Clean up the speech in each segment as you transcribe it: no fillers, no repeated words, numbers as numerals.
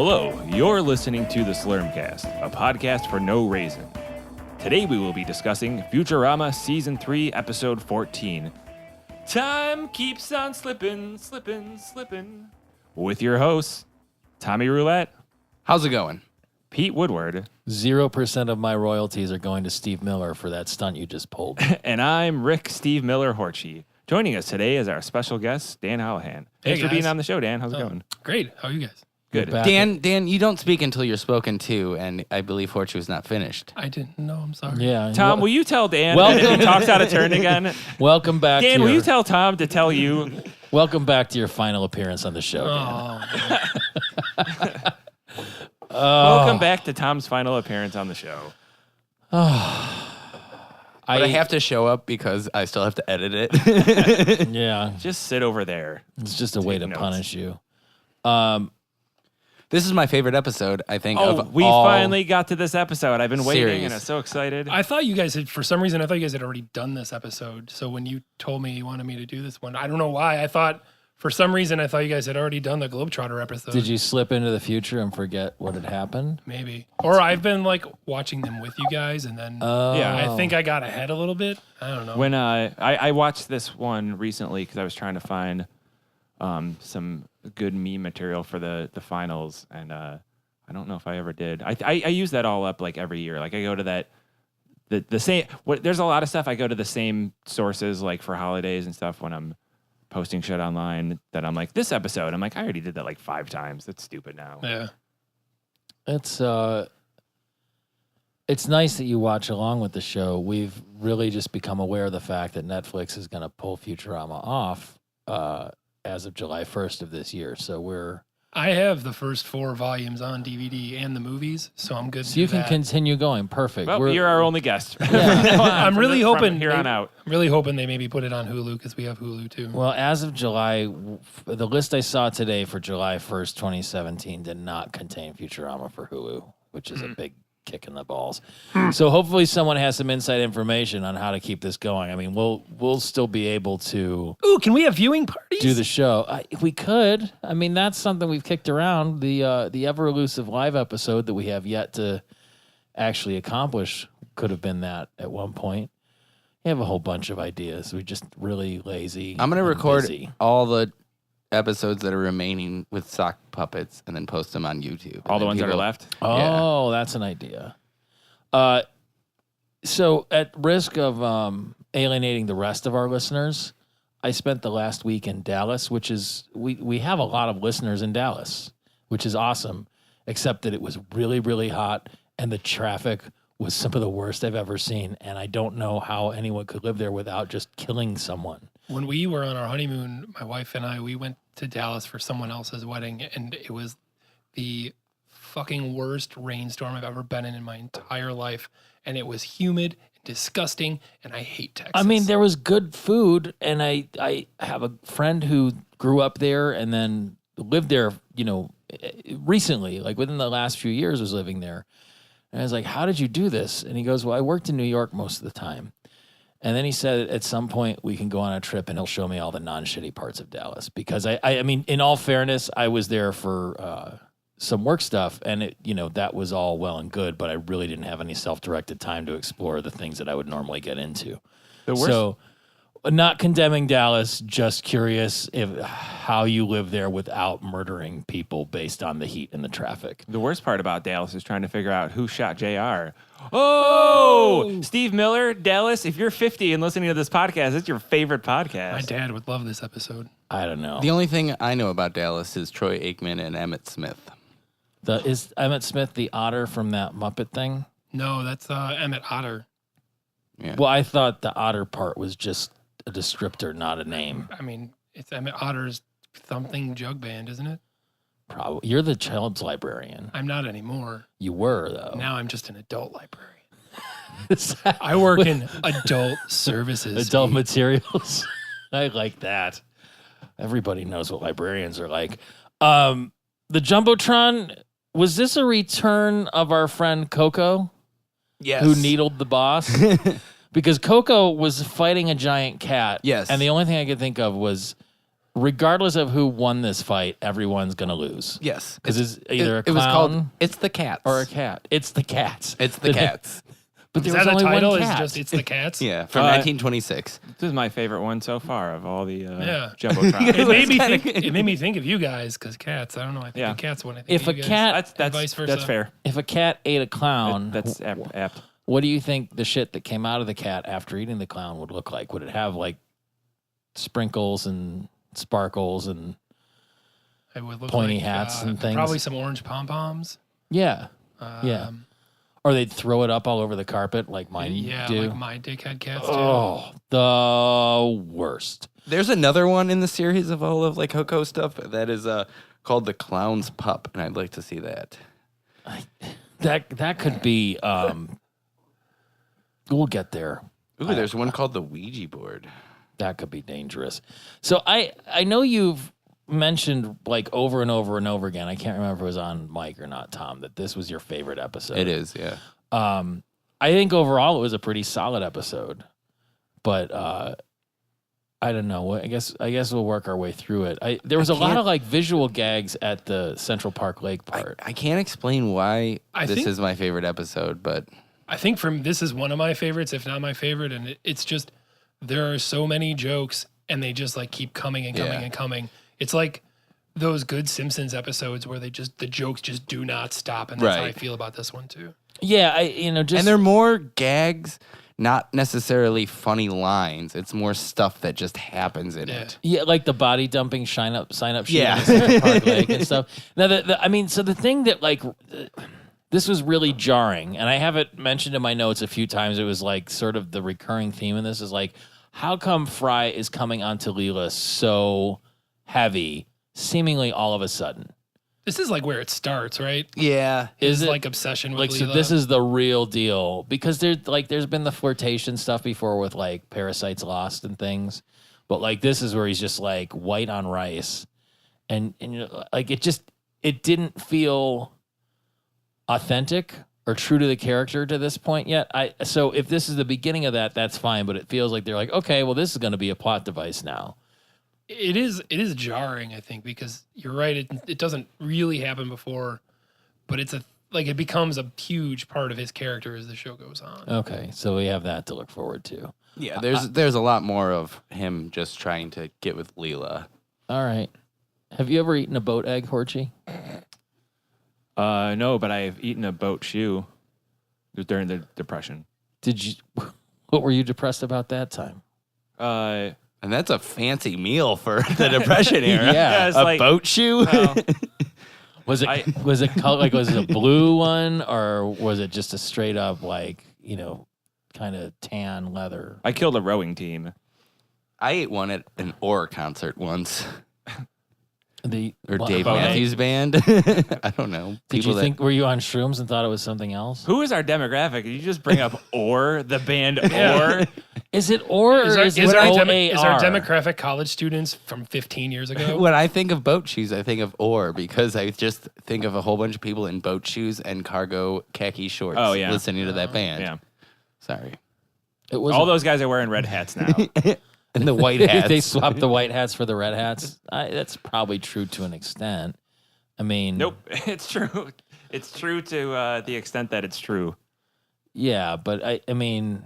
Hello, you're listening to the Slurmcast, a podcast for no reason. Today we will be discussing Futurama Season 3, Episode 14. Time keeps on slipping, slipping, slipping. With your hosts, Tommy Roulette. How's it going? Pete Woodward. 0% of my royalties are going to Steve Miller for that stunt you just pulled. And I'm Rick Steve Miller Horchie. Joining us today is our special guest, Dan Holahan. Thanks for being on the show, Dan. How's it going? Great. How are you guys? Good. Dan, you don't speak until you're spoken to, and I believe Horchie was not finished. I didn't know. I'm sorry. Yeah. Tom, will you tell Dan that if he talks out of turn again? Welcome back. Dan, will you tell Tom to tell you? Welcome back to your final appearance on the show, Dan. Welcome back to Tom's final appearance on the show. But I have to show up because I still have to edit it. Yeah. Just sit over there. It's just a way to punish you. This is my favorite episode, I think. We finally got to this episode. I've been waiting, series. and I'm so excited. I thought you guys had, for some reason, had already done this episode. So when you told me you wanted me to do this one, I don't know why. For some reason, I thought you guys had already done the Globetrotter episode. Did you slip into the future and forget what had happened? Maybe. Or I've been watching them with you guys, and then I think I got ahead a little bit. I don't know. When I watched this one recently because I was trying to find some good meme material for the finals, and I don't know if I ever did. I use that all up every year. I go to the same. There's a lot of stuff I go to the same sources for holidays and stuff when I'm posting shit online that I'm this episode. I'm I already did that 5 times. That's stupid now. Yeah. It's nice that you watch along with the show. We've really just become aware of the fact that Netflix is going to pull Futurama off as of July 1st of this year. So I have the first 4 volumes on DVD and the movies, so I'm good. So you can continue going. Perfect. Well, you're our only guest. Yeah. I'm really hoping from here on out. I'm really hoping they maybe put it on Hulu because we have Hulu too. Well, as of July, the list I saw today for July 1st, 2017 did not contain Futurama for Hulu, which is a big kick in the balls. So hopefully someone has some inside information on how to keep this going. I mean, we'll still be able to can we have viewing parties? do the show. We could. I mean, that's something we've kicked around. The ever elusive live episode that we have yet to actually accomplish could have been that at one point. We have a whole bunch of ideas. We're just really lazy. I'm going to record busy. all the episodes that are remaining with sock puppets and then post them on YouTube. All the ones that are left? Oh, that's an idea. So at risk of alienating the rest of our listeners, I spent the last week in Dallas, which is, we have a lot of listeners in Dallas, which is awesome, except that it was really, really hot and the traffic was some of the worst I've ever seen. And I don't know how anyone could live there without just killing someone. When we were on our honeymoon, my wife and I, we went to Dallas for someone else's wedding, and it was the fucking worst rainstorm I've ever been in my entire life. And it was humid, disgusting, and I hate Texas. I mean, there was good food, and I have a friend who grew up there and then lived there, recently, within the last few years was living there. And I was like, how did you do this? And he goes, well, I worked in New York most of the time. And then he said, at some point, we can go on a trip and he'll show me all the non-shitty parts of Dallas. Because, I mean, in all fairness, I was there for some work stuff. And, that was all well and good. But I really didn't have any self-directed time to explore the things that I would normally get into. So, not condemning Dallas, just curious how you live there without murdering people based on the heat and the traffic. The worst part about Dallas is trying to figure out who shot JR. Oh, Steve Miller, Dallas, if you're 50 and listening to this podcast, it's your favorite podcast. My dad would love this episode. I don't know. The only thing I know about Dallas is Troy Aikman and Emmett Smith. Is Emmett Smith the otter from that Muppet thing? No, that's Emmett Otter. Yeah. Well, I thought the otter part was just a descriptor, not a name. I mean, it's Emmett Otter's Thumping Jug Band, isn't it? Probably. You're the child's librarian. I'm not anymore. You were, though. Now I'm just an adult librarian. I work in adult services. Adult materials. I like that. Everybody knows what librarians are like. The Jumbotron, was this a return of our friend Coco? Yes. Who needled the boss? Because Coco was fighting a giant cat. Yes. And the only thing I could think of was regardless of who won this fight, everyone's gonna lose. Yes, Because it's either a it was called clown It's the Cats or a cat. It's the cats. It's the Cats. But Is there was that the only title? one Is cat. just It's the Cats? Yeah, from 1926. This is my favorite one so far of all the Yeah. Jumbotron. It made me think of you guys because cats. I don't know. I think Yeah. of cats when I think If of a you cat- guys. that's vice versa. that's fair. If a cat ate a clown, That's apt. what do you think the shit that came out of the cat after eating the clown would look like? Would it have like sprinkles and sparkles and It would look pointy like, hats and things? Probably some orange pom poms. yeah, yeah. Or they'd throw it up all over the carpet like mine Yeah, do. like my dickhead cats do. Oh, the worst. There's another one in the series of all of like Hoko stuff that is called The Clown's Pup, and I'd like to see that. That could be. We'll get there. Ooh, there's one called The Ouija Board. That could be dangerous. So I know you've mentioned like over and over and over again. I can't remember if it was on mic or not, Tom, that this was your favorite episode. It is, yeah. I think overall it was a pretty solid episode, but I don't know. I guess we'll work our way through it. There was a lot of like visual gags at the Central Park Lake part. I can't explain why I this think- is my favorite episode, but I think this is one of my favorites, if not my favorite, and it's just there are so many jokes, and they just like keep coming and coming Yeah. and coming. It's like those good Simpsons episodes where the jokes just do not stop, and that's how I Right. feel about this one too. Yeah, and they're more gags, not necessarily funny lines. It's more stuff that just happens in Yeah. it. yeah, like the body dumping sign up sheet Yeah. in Central Park Lake and stuff. Now, so the thing that like this was really jarring, and I have it mentioned in my notes a few times. It was like sort of the recurring theme in this is like, how come Fry is coming onto Leela so heavy, seemingly all of a sudden? This is like where it starts, right? Yeah. Is His it like obsession with like so? Leela. This is the real deal because there's been the flirtation stuff before with like Parasites Lost and things, but like this is where he's just like white on rice, and you know, like it didn't feel authentic or true to the character to this point yet. So if this is the beginning of that, that's fine, but it feels like they're like, okay, well this is going to be a plot device now. It is jarring, I think, because you're right. It doesn't really happen before, but it becomes a huge part of his character as the show goes on. Okay, so we have that to look forward to. Yeah, there's a lot more of him just trying to get with Leela. All right. Have you ever eaten a boat egg, Horchie? No, but I've eaten a boat shoe. It was during the Depression. What were you depressed about that time? And that's a fancy meal for the Depression era. Yeah, it's a like- boat shoe. Well, Was it was it a blue one or was it just a straight up like, you know, kind of tan leather? I killed a rowing team. I ate one at an Orr concert once, or What, Dave boat egg? Matthews Band. I don't know. Did you think were you on shrooms and thought it was something else? Who is our demographic? Did you just bring up Or, the band Or? Is it or is it Is our OAR? demographic college students from 15 years ago? When I think of boat shoes, I think of Orr because I just think of a whole bunch of people in boat shoes and cargo khaki shorts. Oh, yeah. Listening to that band. Yeah. Sorry. It was All those guys are wearing red hats now. And the white hats. they swapped the white hats for the red hats. That's probably true to an extent. I mean, Nope, it's true. It's true to the extent that it's true. Yeah, but I mean,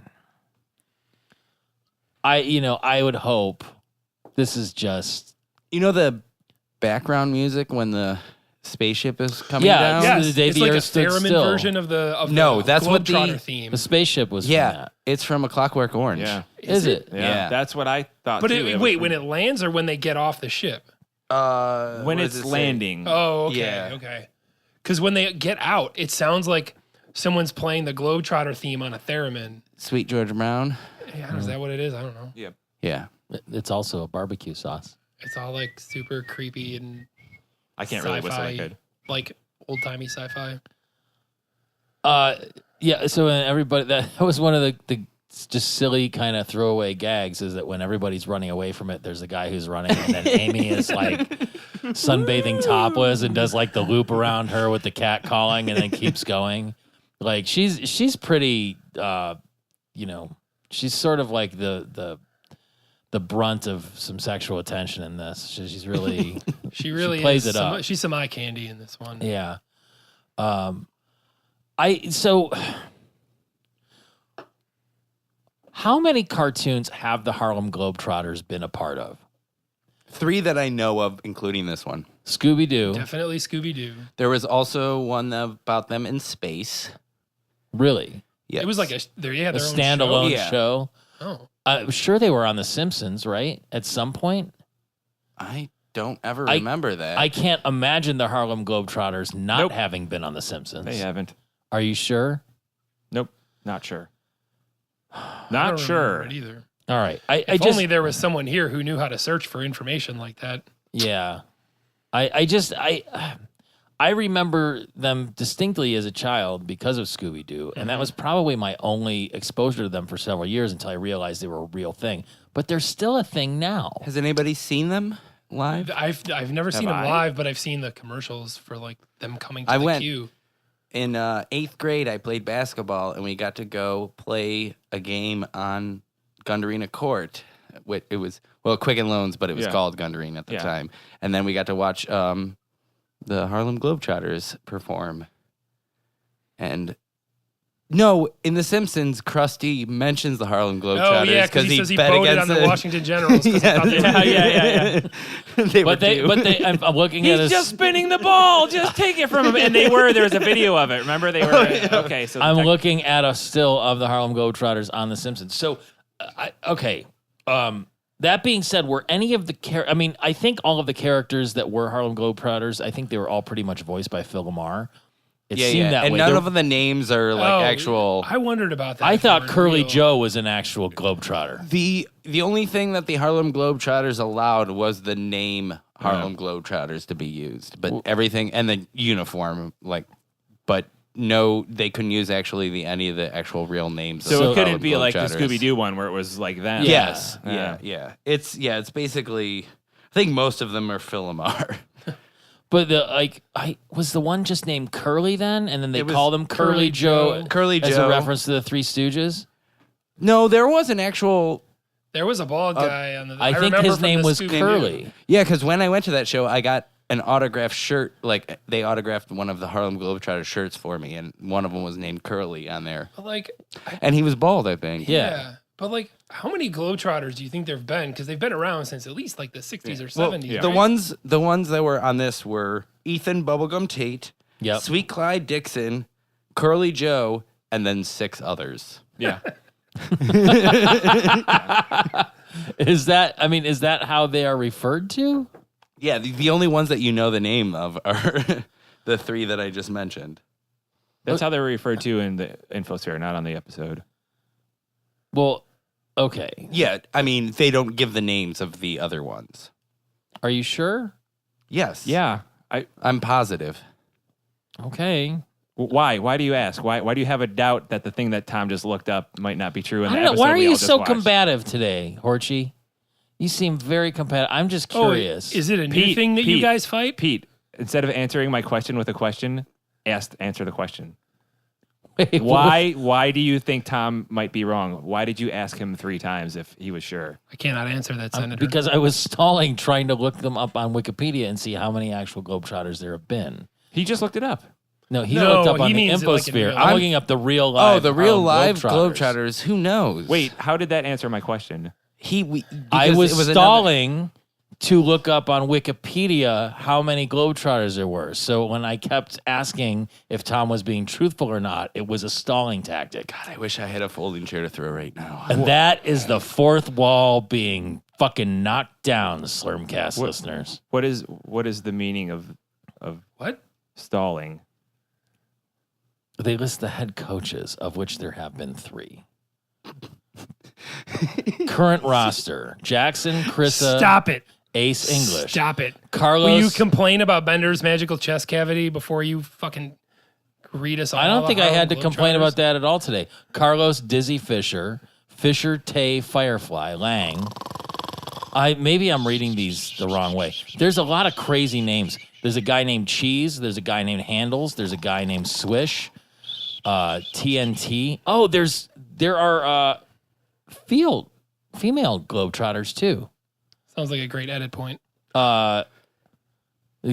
I would hope this is just the background music when the spaceship is coming Yeah, down? yeah. Yes, the day it's the like a Earth stood theremin still. version of the No, that's what the- Globetrotter theme. the spaceship was. from Yeah, that. it's from A Clockwork Orange. Yeah. Is it? Yeah. That's what I thought But too. It was wait, from- when it lands or when they get off the ship? when what does it's it say? landing. Oh, okay, Yeah. okay. Because when they get out, it sounds like someone's playing the Globetrotter theme on a theremin. Sweet George Brown. Yeah, is that what it is? I don't know. Yep. Yeah. It's also a barbecue sauce. It's all like super creepy and I can't really whistle sci-fi, that good. like old timey sci-fi. Yeah. So everybody, that was one of the just silly kind of throwaway gags. Is that when everybody's running away from it, there's a guy who's running, and then Amy is like sunbathing topless and does like the loop around her with the cat calling, and then keeps going. Like she's pretty, she's sort of like the the brunt of some sexual attention in this. She's really She really plays is it up. She's some eye candy in this one. Yeah. How many cartoons have the Harlem Globetrotters been a part of? 3 that I know of, including this one. Scooby-Doo. Definitely Scooby-Doo. There was also one about them in space. Really? Yeah, It was like a A standalone Yeah. show? Oh. I'm sure they were on The Simpsons, right? At some point? I don't ever remember that. I can't imagine the Harlem Globetrotters not Nope. having been on The Simpsons. They haven't. Are you sure? Nope. Not sure. I Not don't sure. remember it either. All right. If only there was someone here who knew how to search for information like that. Yeah. I remember them distinctly as a child because of Scooby-Doo, and that was probably my only exposure to them for several years until I realized they were a real thing. But they're still a thing now. Has anybody seen them live? I've never seen them I? live, but I've seen the commercials for like them coming to I the went- queue. In 8th grade, I played basketball, and we got to go play a game on Gundurina Court. It was, Quicken Loans, but it was Yeah. called Gundurina at the Yeah. time. And then we got to watch the Harlem Globetrotters perform. And no, in The Simpsons, Krusty mentions the Harlem Globetrotters Oh yeah, because he says he bet voted against on the Washington Generals. 'Cause he thought they were- Yeah. they were But they, due. I'm looking at He's a, just spinning the ball. Just take it from him. And there was a video of it. Remember? They were okay. So I'm looking at a still of the Harlem Globetrotters on The Simpsons. So, okay. That being said, were any of the I think all of the characters that were Harlem Globetrotters, I think they were all pretty much voiced by Phil Lamar. It seemed that and way. none There- of the names are like Oh, actual. I wondered about that. I if they thought were Curly real. Joe was an actual Globetrotter. The only thing that the Harlem Globetrotters allowed was the name Harlem Globetrotters to be used, but everything and the uniform, but no, they couldn't use actually any of the actual real names. So of it the couldn't Harlem be like the Globetrotters. Scooby-Doo one where it was like them. Yes, Yeah. yeah. It's basically. I think most of them are Phil Lamar. But was the one just named Curly then, and then they It was called him Curly Joe, Curly as Joe. a reference to the Three Stooges. No, there was an actual. There was a bald guy on the. I think remember his from name the was Scooby-Doo. Curly. Yeah, because when I went to that show, I got an autographed shirt. Like they autographed one of the Harlem Globetrotters shirts for me, and one of them was named Curly on there, But like, and he was bald, I think. Yeah. But like, how many Globetrotters do you think there've been? Because they've been around since at least like the 60s or 70s. yeah. The right? ones that were on this were Ethan Bubblegum Tate, Yep. Sweet Clyde Dixon, Curly Joe, and then 6 others. Yeah. Is that how they are referred to? Yeah, the only ones that you know the name of are the 3 that I just mentioned. That's how they were referred to in the infosphere, not on the episode. Well, okay. Yeah, I mean, they don't give the names of the other ones. Are you sure? Yes. Yeah. I'm positive. Okay. Why? Why do you ask? Why do you have a doubt that the thing that Tom just looked up might not be true in I the don't know. episode Why are we you all just so watched? combative today, Horchie? You seem very combative. I'm just curious. Is it a new Pete, thing that you Pete. guys fight? Pete, instead of answering my question with a question, answer the question. Wait, Why do you think Tom might be wrong? Why did you ask him 3 times if he was sure? I cannot answer that, Senator. Because I was stalling trying to look them up on Wikipedia and see how many actual Globetrotters there have been. He just looked it up. No, he No, looked up on he the means it like in infosphere. real I'm life. looking up the real live. Oh, the real live Globetrotters. Globetrotters. Who knows? Wait, how did that answer my question? I because was it was stalling to look up on Wikipedia how many Globetrotters there were. So when I kept asking if Tom was being truthful or not, it was a stalling tactic. God, I wish I had a folding chair to throw right now. And that is the fourth wall being fucking knocked down, Slurmcast listeners. What is the meaning of what? stalling? They list the head coaches, of which there have been 3. Current roster: Jackson, Chrissa, Stop it. Ace English, Stop it. Carlos. Will you complain about Bender's magical chest cavity before you fucking read us all I don't the think I had to Harlem complain Globetrotters? about that at all today. Carlos Dizzy Fisher, Fisher Tay Firefly Lang. Maybe I'm reading these the wrong way. There's a lot of crazy names. There's a guy named Cheese. There's a guy named Handles. There's a guy named Swish. TNT. Oh, there are field female Globetrotters too. Sounds like a great edit point. A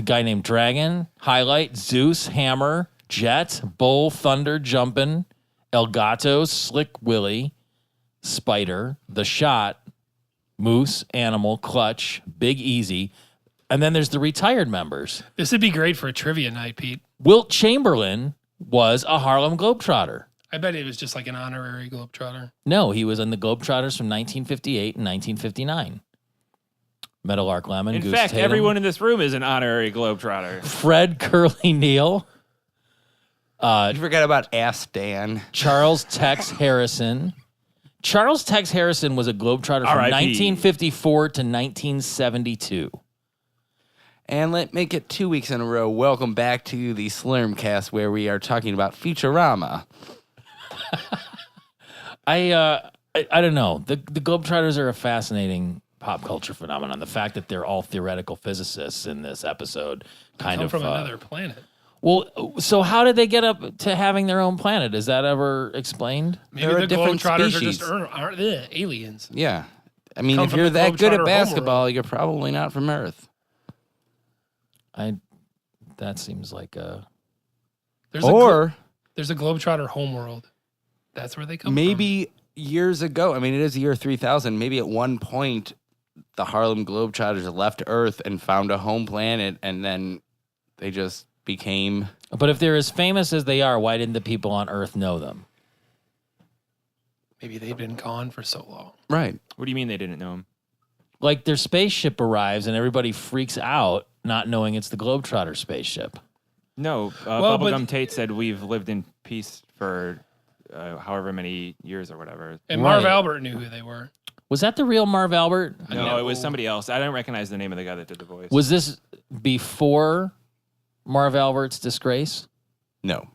guy named Dragon, Highlight, Zeus, Hammer, Jet, Bull, Thunder, Jumpin', El Gato, Slick Willie, Spider, The Shot, Moose, Animal, Clutch, Big Easy, and then there's the retired members. This would be great for a trivia night, Pete. Wilt Chamberlain was a Harlem Globetrotter. I bet it was just like an honorary Globetrotter. No, he was in the Globetrotters from 1958 and 1959. Meadowlark Lemon, In Goose fact, Tatum, everyone in this room is an honorary Globetrotter. Fred Curly Neal, You forgot about Ass Dan. Charles Tex Harrison. Charles Tex Harrison was a Globetrotter from R.I.P. 1954 to 1972. And let make it 2 weeks in a row. Welcome back to the Slurmcast, where we are talking about Futurama. I don't know. The Globetrotters are a fascinating pop culture phenomenon. The fact that they're all theoretical physicists in this episode kind Come of from another planet. Well, so how did they get up to having their own planet? Is that ever explained? Maybe They're a the different Globetrotters species. are just aliens. Yeah. I mean, Come if from you're the that good at Globetrotter basketball, you're probably not from Earth. That seems like a There's a Globetrotter homeworld. That's where they come from. maybe years ago, I mean, it is the year 3000. Maybe at one point, the Harlem Globetrotters left Earth and found a home planet, and then they just became... But if they're as famous as they are, why didn't the people on Earth know them? Maybe they've been gone for so long. Right. What do you mean they didn't know him? Like their spaceship arrives and everybody freaks out, not knowing it's the Globetrotter spaceship. No, Well, Bubblegum Tate said we've lived in peace for however many years or whatever. And Marv Right. Albert knew who they were. Was that the real Marv Albert? No, it was somebody else. I don't recognize the name of the guy that did the voice. Was this before Marv Albert's disgrace? No.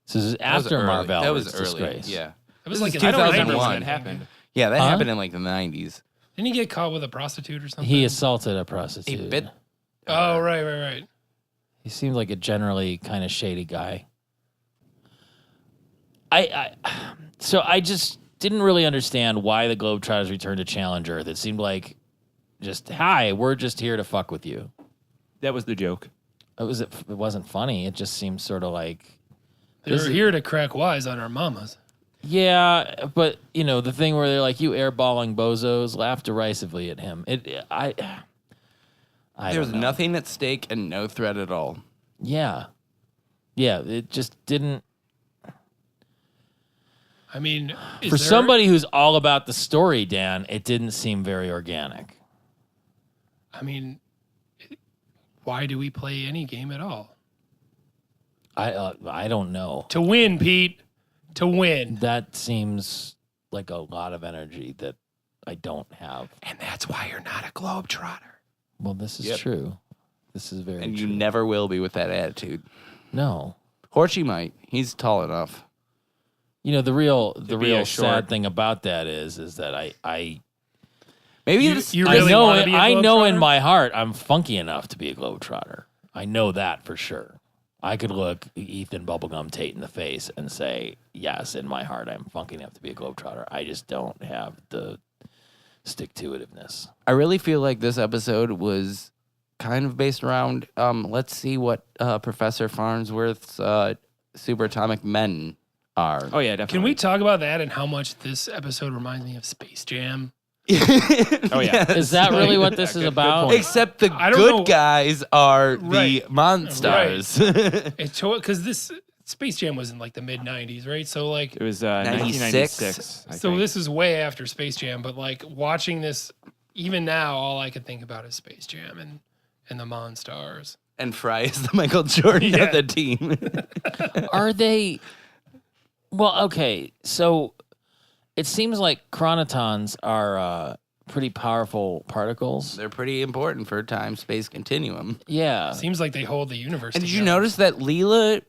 So this is That was after early. Marv That Albert's was early. disgrace. Yeah. It was This like is in I don't remember 2001. when it happened. Yeah, that Huh? happened in like the 90s. Didn't he get caught with a prostitute or something? He assaulted a prostitute. He bit... Oh, right. He seemed like a generally kind of shady guy. So I just didn't really understand why the Globetrotters returned to challenge Earth. It seemed like just, hi, we're just here to fuck with you. That was the joke. It wasn't funny. It just seemed sort of like, They were here to crack wise on our mamas. yeah, but you know the thing where they're like, you airballing bozos, laugh derisively at him. I There was don't know. nothing at stake and no threat at all. Yeah, it just didn't. I mean, For somebody who's all about the story, Dan, it didn't seem very organic. I mean, why do we play any game at all? I don't know. To win, Pete. To win. That seems like a lot of energy that I don't have. And that's why you're not a Globetrotter. Well, this is Yep. true. This is very And true. you never will be with that attitude. No. Horchie might. He's tall enough. You know, the real be a short- sad thing about that is that I Maybe You- this, you I really know wanna be a I know in Globetrotter? my heart I'm funky enough to be a Globetrotter. I know that for sure. I could look Ethan Bubblegum Tate in the face and say, yes, in my heart I'm funky enough to be a Globetrotter. I just don't have the stick-to-itiveness. I really feel like this episode was kind of based around, let's see what Professor Farnsworth's superatomic men are. Oh yeah, definitely. Can we talk about that and how much this episode reminds me of Space Jam? Oh yeah. Is that really what this is Good about? point. Except the I don't good know. guys are the Right. monsters. It's because this Space Jam was in like the mid '90s, right? So like, It was 96. 1996. I so think. this is way after Space Jam. But like watching this, even now, all I can think about is Space Jam and the Monstars. And Fry is the Michael Jordan Yeah. of the team. Are they? Well, okay. So it seems like chronotons are pretty powerful particles. They're pretty important for time-space continuum. Yeah. Seems like they hold the universe. And did you together. notice that Leela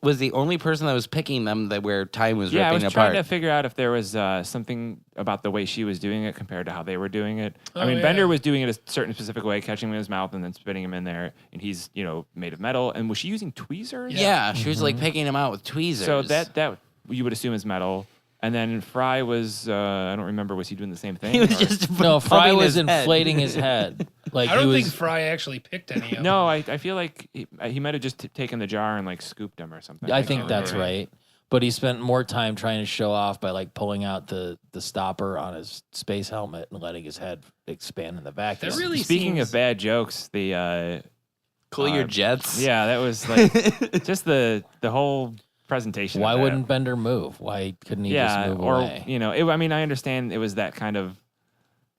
was the only person that was picking them that where time was Yeah, I ripping was apart? trying to figure out if there was something about the way she was doing it compared to how they were doing it. I Oh, mean, yeah. Bender was doing it a certain specific way, catching him in his mouth and then spitting him in there, and he's made of metal. And was she using tweezers? Yeah, she was like picking them out with tweezers. So that you would assume is metal. And then Fry was, I don't remember, was he doing the same thing? He was or- just No, Fry pumping was his head. inflating his head. Like I don't he think was. Fry actually picked any of them. No, I feel like he might have just taken the jar and like scooped him or something. I can't think that's remember. right. But he spent more time trying to show off by like pulling out the stopper on his space helmet and letting his head expand in the vacuum. That really Speaking seems... of bad jokes, the Cool your jets. yeah, that was like just the whole presentation. Why of that. wouldn't Bender move? Why couldn't he just move or away? I mean, I understand it was that kind of.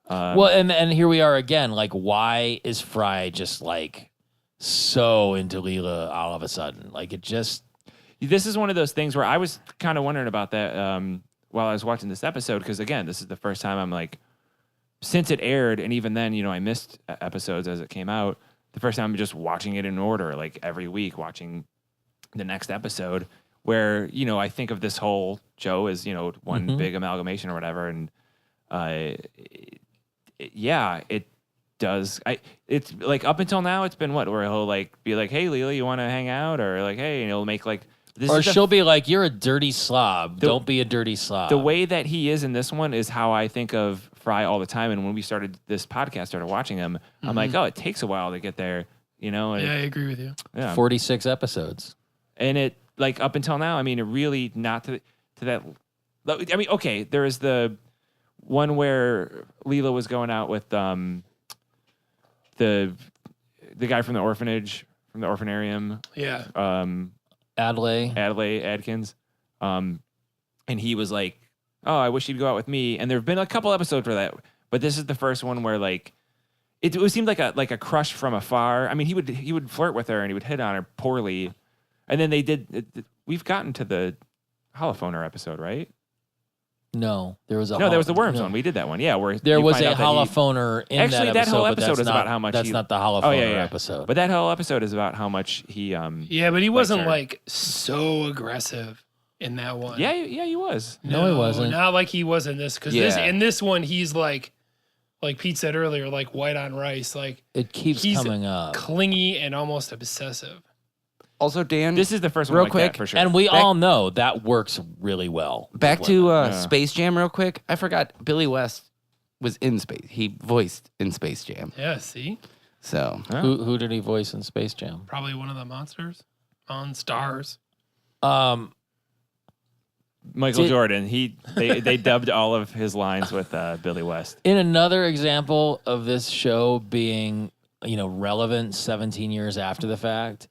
Well, and here we are again. Like, why is Fry just like so into Leela all of a sudden? Like, it just. This is one of those things where I was kind of wondering about that while I was watching this episode, because again, this is the first time I'm like, since it aired, and even then, I missed episodes as it came out. The first time I'm just watching it in order, like every week, watching the next episode. Where I think of this whole show as one big amalgamation or whatever, and it does. It's like up until now, it's been what where he'll like be like, "Hey, Leela, you want to hang out?" Or like, "Hey," and he'll make like. This Or is she'll be like, "You're a dirty slob. Don't be a dirty slob." the way that he is in this one is how I think of Fry all the time. And when we started this podcast, started watching him, I'm like, oh, it takes a while to get there, and Yeah, I agree with you. yeah. 46 episodes. And it like up until now, I mean, it really not to that. I mean, okay, there is the one where Leela was going out with the guy from the orphanage, from the orphanarium. Yeah. Adlai. Adkins. And he was like, oh, I wish he'd go out with me. And there have been a couple episodes for that, but this is the first one where like it seemed like a crush from afar. I mean, he would flirt with her and he would hit on her poorly. And then they did. We've gotten to the holophoner episode, right? No, there was a. No, there was the worms no. one. We did that one. Yeah, where There you was find a out that he- holophoner in Actually, that that episode. whole but episode that's is not, about how much That's he- not the holophoner Oh yeah. episode. But that whole episode is about how much he. Yeah, but he wasn't her. like so aggressive in that one. Yeah, he was. No, he wasn't. Not like he was in this. Because Yeah. in this one, he's like Pete said earlier, like white on rice. Like it keeps he's coming up. clingy and almost obsessive. Also, Dan, This is the first one Real like quick, that, for sure. And we all know that works really well. back with to women. Yeah. Space Jam real quick. I forgot Billy West was in Space. He voiced in Space Jam. Yeah, see? So Huh? Who did he voice in Space Jam? Probably one of the monsters on Stars. Michael Did- Jordan. They dubbed all of his lines with Billy West. In another example of this show being, relevant 17 years after the fact,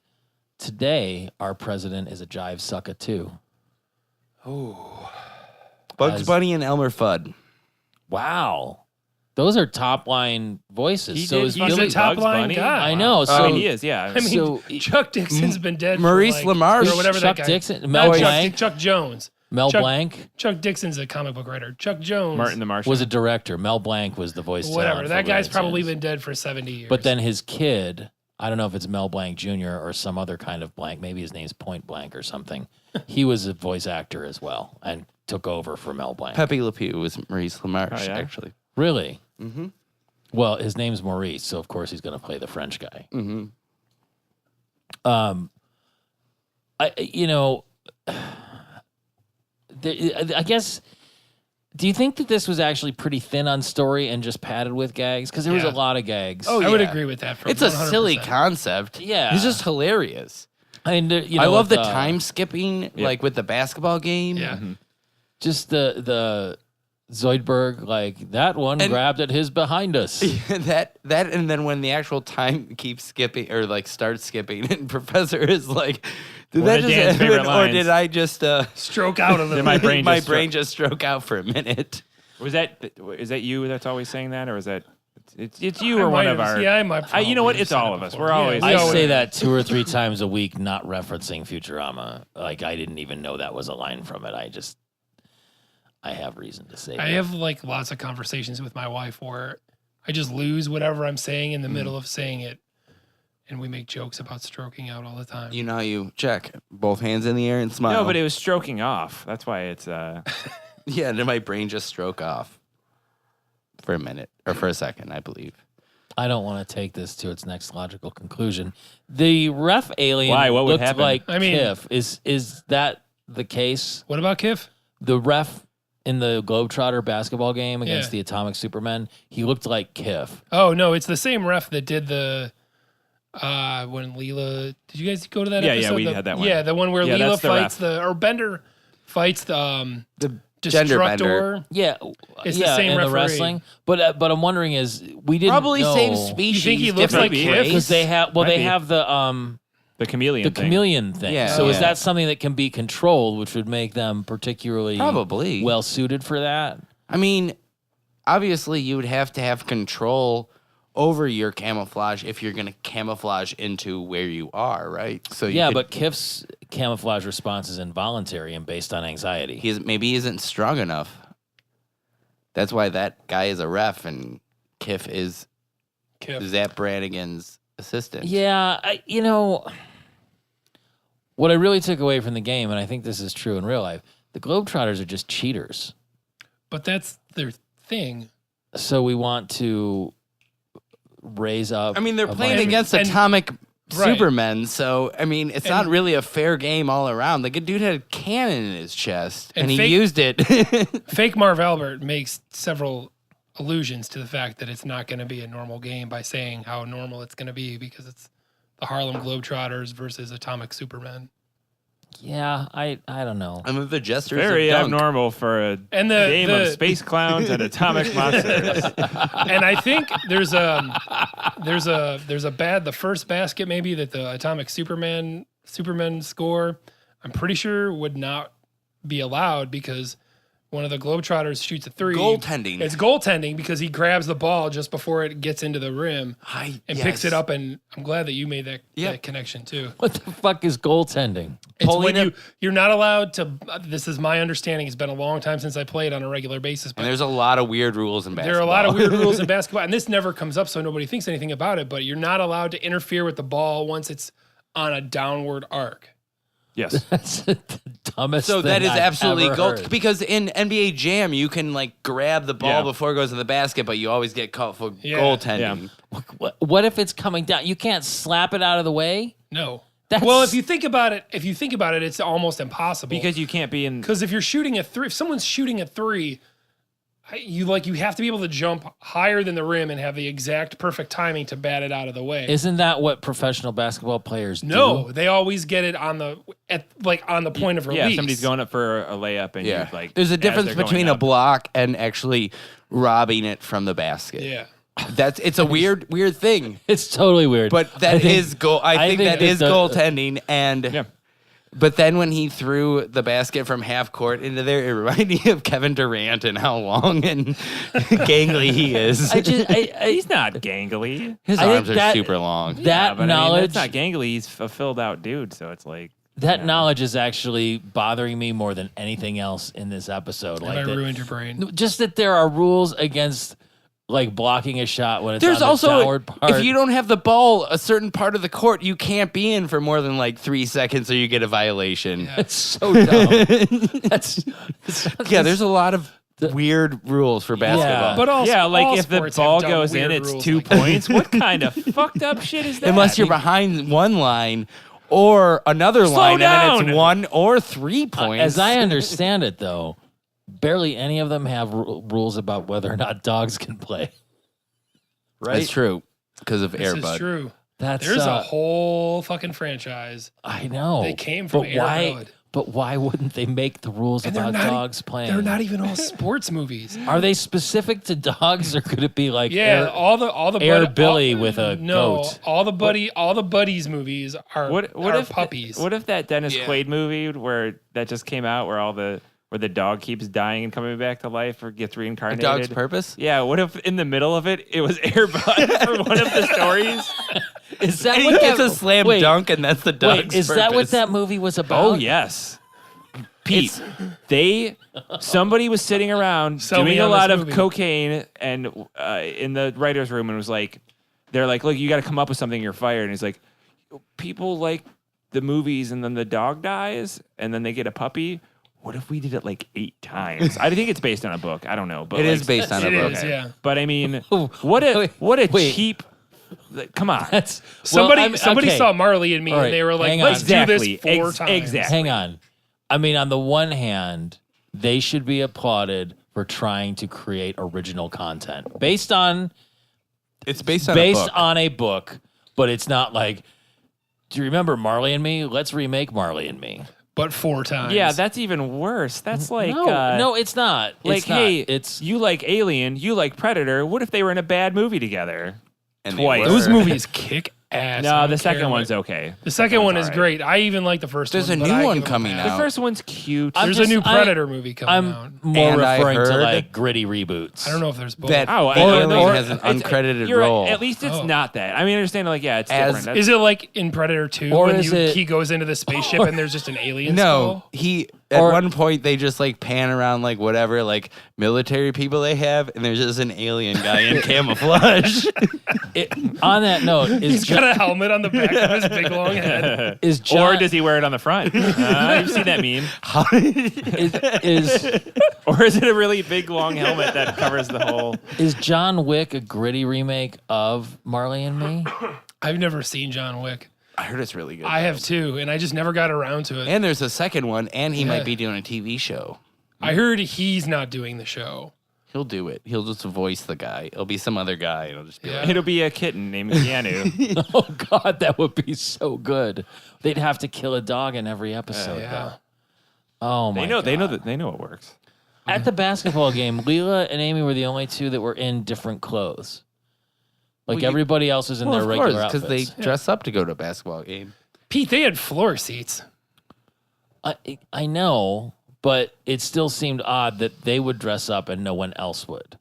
today our president is a jive sucker too. Bugs As- Bunny and Elmer Fudd. Wow. Those are top line voices. He so did- is he's He's Billy a top Bugs line Bunny? guy. I know. So I mean, he is. Yeah. I mean, So- Chuck Dixon's been dead Maurice for like, LaMarche. or whatever Chuck that guy. Dixon, Not Mel Chuck, Blanc, Chuck Jones. Mel Chuck- Blanc Chuck Dixon's a comic book writer. Chuck Jones. Martin the Martian. was a director. Mel Blanc was the voice. Whatever. talent That for guy's Looney probably Tunes. been dead for 70 years. But then his kid, I don't know if it's Mel Blanc Jr. or some other kind of blank. Maybe his name's Point Blank or something. He was a voice actor as well and took over for Mel Blanc. Pepe Le Pew was Maurice LaMarche, Oh, yeah? actually. Really? Mm-hmm. Well, his name's Maurice, so of course he's going to play the French guy. Mm-hmm. I guess. Do you think that this was actually pretty thin on story and just padded with gags? Because there was a Yeah. lot of gags. Oh, I would yeah. agree with that. For It's a 100%. silly concept. Yeah. It's just hilarious. And I love the time skipping, Yeah. like with the basketball game. Yeah. Just the Zoidberg, like that one And- grabbed at his behind us. that and then when the actual time keeps skipping or like starts skipping and Professor is like, did One that of just Dan's happen favorite or lines. did I just Stroke out a little. Did my brain my just brain just stroke out for a minute? is that you that's always saying that, or is that it's you I or one might of have- our? Yeah, I might. You know what? probably It's have said all it of us. before. We're always- we I always- say that 2 or 3 times a week, not referencing Futurama. Like I didn't even know that was a line from it. I have reason to say I that. have like lots of conversations with my wife where I just lose whatever I'm saying in the middle of saying it, and we make jokes about stroking out all the time. You know, you check both hands in the air and smile. No, but it was stroking off. That's why it's. yeah, and then my brain just stroke off for a minute or for a second, I believe. I don't want to take this to its next logical conclusion. The ref alien Why? What would looked happen? like I mean- Kif. Is that the case? What about Kiff? The ref in the Globetrotter basketball game against the Atomic Supermen, he looked like Kiff. Oh no, it's the same ref that did the when Leela. Did you guys go to that? episode? Yeah, we had that one. Yeah, the one where Leela that's the fights ref. or Bender fights the Gender Destructor. bender. Yeah, It's the same in the referee. wrestling. But I'm wondering is we didn't Probably know, same species. You think he looks different like Kiff? race. because they have Might they be. have the chameleon thing. chameleon thing. Yeah, so is yeah. that something that can be controlled, which would make them particularly Probably. well suited for that? I mean, obviously, you would have to have control over your camouflage if you're going to camouflage into where you are, right? So you could- But Kiff's camouflage response is involuntary and based on anxiety. maybe he isn't strong enough. That's why that guy is a ref and Kiff is Zap Brannigan's assistant. Yeah, what I really took away from the game, and I think this is true in real life, the Globetrotters are just cheaters. But that's their thing. So we want to raise up. I mean, they're a playing bunch of- against and- atomic Right. Supermen, so I mean, it's not And- really a fair game all around. The good dude had a cannon in his chest, And and he fake- used it. Fake Marv Albert makes several allusions to the fact that it's not going to be a normal game by saying how normal it's going to be because it's the Harlem Globetrotters versus Atomic Supermen. Yeah, I don't know. I mean, the gestures Very of dunk. abnormal for a And game of space clowns and atomic monsters. And I think there's a the first basket maybe that the Atomic Supermen score, I'm pretty sure would not be allowed because one of the Globetrotters shoots a three. Goaltending. It's goaltending because he grabs the ball just before it gets into the rim and picks it up. And I'm glad that you made that connection too. What the fuck is goaltending? It's Pulling when you're not allowed to. This is my understanding. It's been a long time since I played on a regular basis, but And there's a lot of weird rules in basketball. there are a lot of weird rules in basketball, and this never comes up, so nobody thinks anything about it. But you're not allowed to interfere with the ball once it's on a downward arc. Yes. That's the dumbest So thing that is I've absolutely ever goal heard. because in NBA Jam you can like grab the ball Yeah. before it goes in the basket, but you always get caught for Yeah. goaltending. What if it's coming down? You can't slap it out of the way? No. That's- Well, if you think about it, it's almost impossible Because you can't be in. Because if you're shooting a three, if someone's shooting a three, you have to be able to jump higher than the rim and have the exact perfect timing to bat it out of the way. Isn't that what professional basketball players No, do? they always get it on the point of release. Yeah, somebody's going up for a layup and Yeah. you're like. There's a as difference they're going between a up. block and actually robbing it from the basket. Yeah. It's a weird thing. It's totally weird. But that is goal. I think that that is the- goaltending, and Yeah. but then when he threw the basket from half court into there, it reminded me of Kevin Durant and how long and gangly he is. He's not gangly. His I think arms are that- super long. that but knowledge, it's not gangly. He's a filled out dude, so it's like. that knowledge is actually bothering me more than anything else in this episode. Have I Like that, ruined your brain? just that there are rules against like blocking a shot when it's There's on the also downward part. if you don't have the ball a certain part of the court, you can't be in for more than like 3 seconds, or you get a violation. Yeah. That's so dumb. That's There's a lot of weird rules for basketball. But also, Yeah, like all if the sports have ball dumb, goes in, weird it's rules 2 like that. points. What kind of fucked up shit is that? Unless you're behind one line or another line, and then down. it's 1 or 3 points. As I understand it, though, barely any of them have rules about whether or not dogs can play. Right? That's true because of This is Airbud. true. That's There's a whole fucking franchise. I know. They came from but why? Airbud. But why wouldn't they make the rules And they're about not- dogs playing? They're not even all sports movies. Are they specific to dogs, or could it be like Yeah, all the Air buddy- Billy all- with a no, goat? all the buddies movies are What if puppies. What if that Dennis Yeah. Quaid movie where that just came out, where the dog keeps dying and coming back to life or gets A reincarnated? Dog's Purpose? Yeah. What if in the middle of it was Air Bud for one of the stories? Is that And what he gets that, a slam wait, dunk, and that's the Dog's Wait, is that what Purpose. that movie was about? Oh yes. Pete, somebody was sitting around Sell me doing a on lot this of movie. cocaine and in the writer's room and was like, they're like, look, you got to come up with something, you're fired. And he's like, people like the movies and then the dog dies and then they get a puppy. What if we did it like 8 times? I think it's based on a book. I don't know. But It like, is based on a It book. is, yeah. But I mean, what a wait. cheap, come on. That's Somebody okay. saw Marley and Me, All right, and they were like, hang on. "Let's do Exactly, this 4 times." exactly. Hang on. I mean, on the one hand, they should be applauded for trying to create original content based on a book, but it's not like, do you remember Marley and Me? Let's remake Marley and Me. But 4 times. Yeah, that's even worse. That's like no, it's not. Like, It's not. hey, It's you like Alien, you like Predator. What if they were in a bad movie together? And Twice. Those movies kick ass. I No, don't the second care one's what- okay. The second one is alright. great. I even like the first There's one. a but new I one give it a coming pass. The out. first one's cute. I'm There's just- a new Predator movie coming out. I'm more And I referring to heard like gritty reboots. I don't know if there's both. That Oh, I Alien know. has an uncredited You're right. role. At least it's Oh. not that. I mean, I understand. Like, yeah, it's As- different. That's- Is it like in Predator 2 Or when is it- he goes into the spaceship and there's just an alien No, skull? at Or- one point they just like pan around like whatever like military people they have, and there's just an alien guy in camouflage. On that note, He's got a helmet on the back of his big long head. is or John, does he wear it on the front? You've seen that meme. is Or is it a really big long helmet that covers the whole? is John Wick a gritty remake of Marley and Me? I've never seen John Wick. I heard it's really good. I have too, and I just never got around to it. And there's a second one, and he Yeah. might be doing a TV show. I heard he's not doing the show. He'll do it. He'll just voice the guy. It'll be some other guy. It'll just be Yeah. like, It'll be a kitten named Keanu. Oh God, that would be so good. They'd have to kill a dog in every episode. Yeah. Though. Oh my! They know. God. They know it works. At the basketball game, Leela and Amy were the only two that were in different clothes. Like Well, you- everybody else was in well, their of course, regular because they outfits. dress up to go to a basketball game. Pete, they had floor seats. I know, but it still seemed odd that they would dress up and no one else would.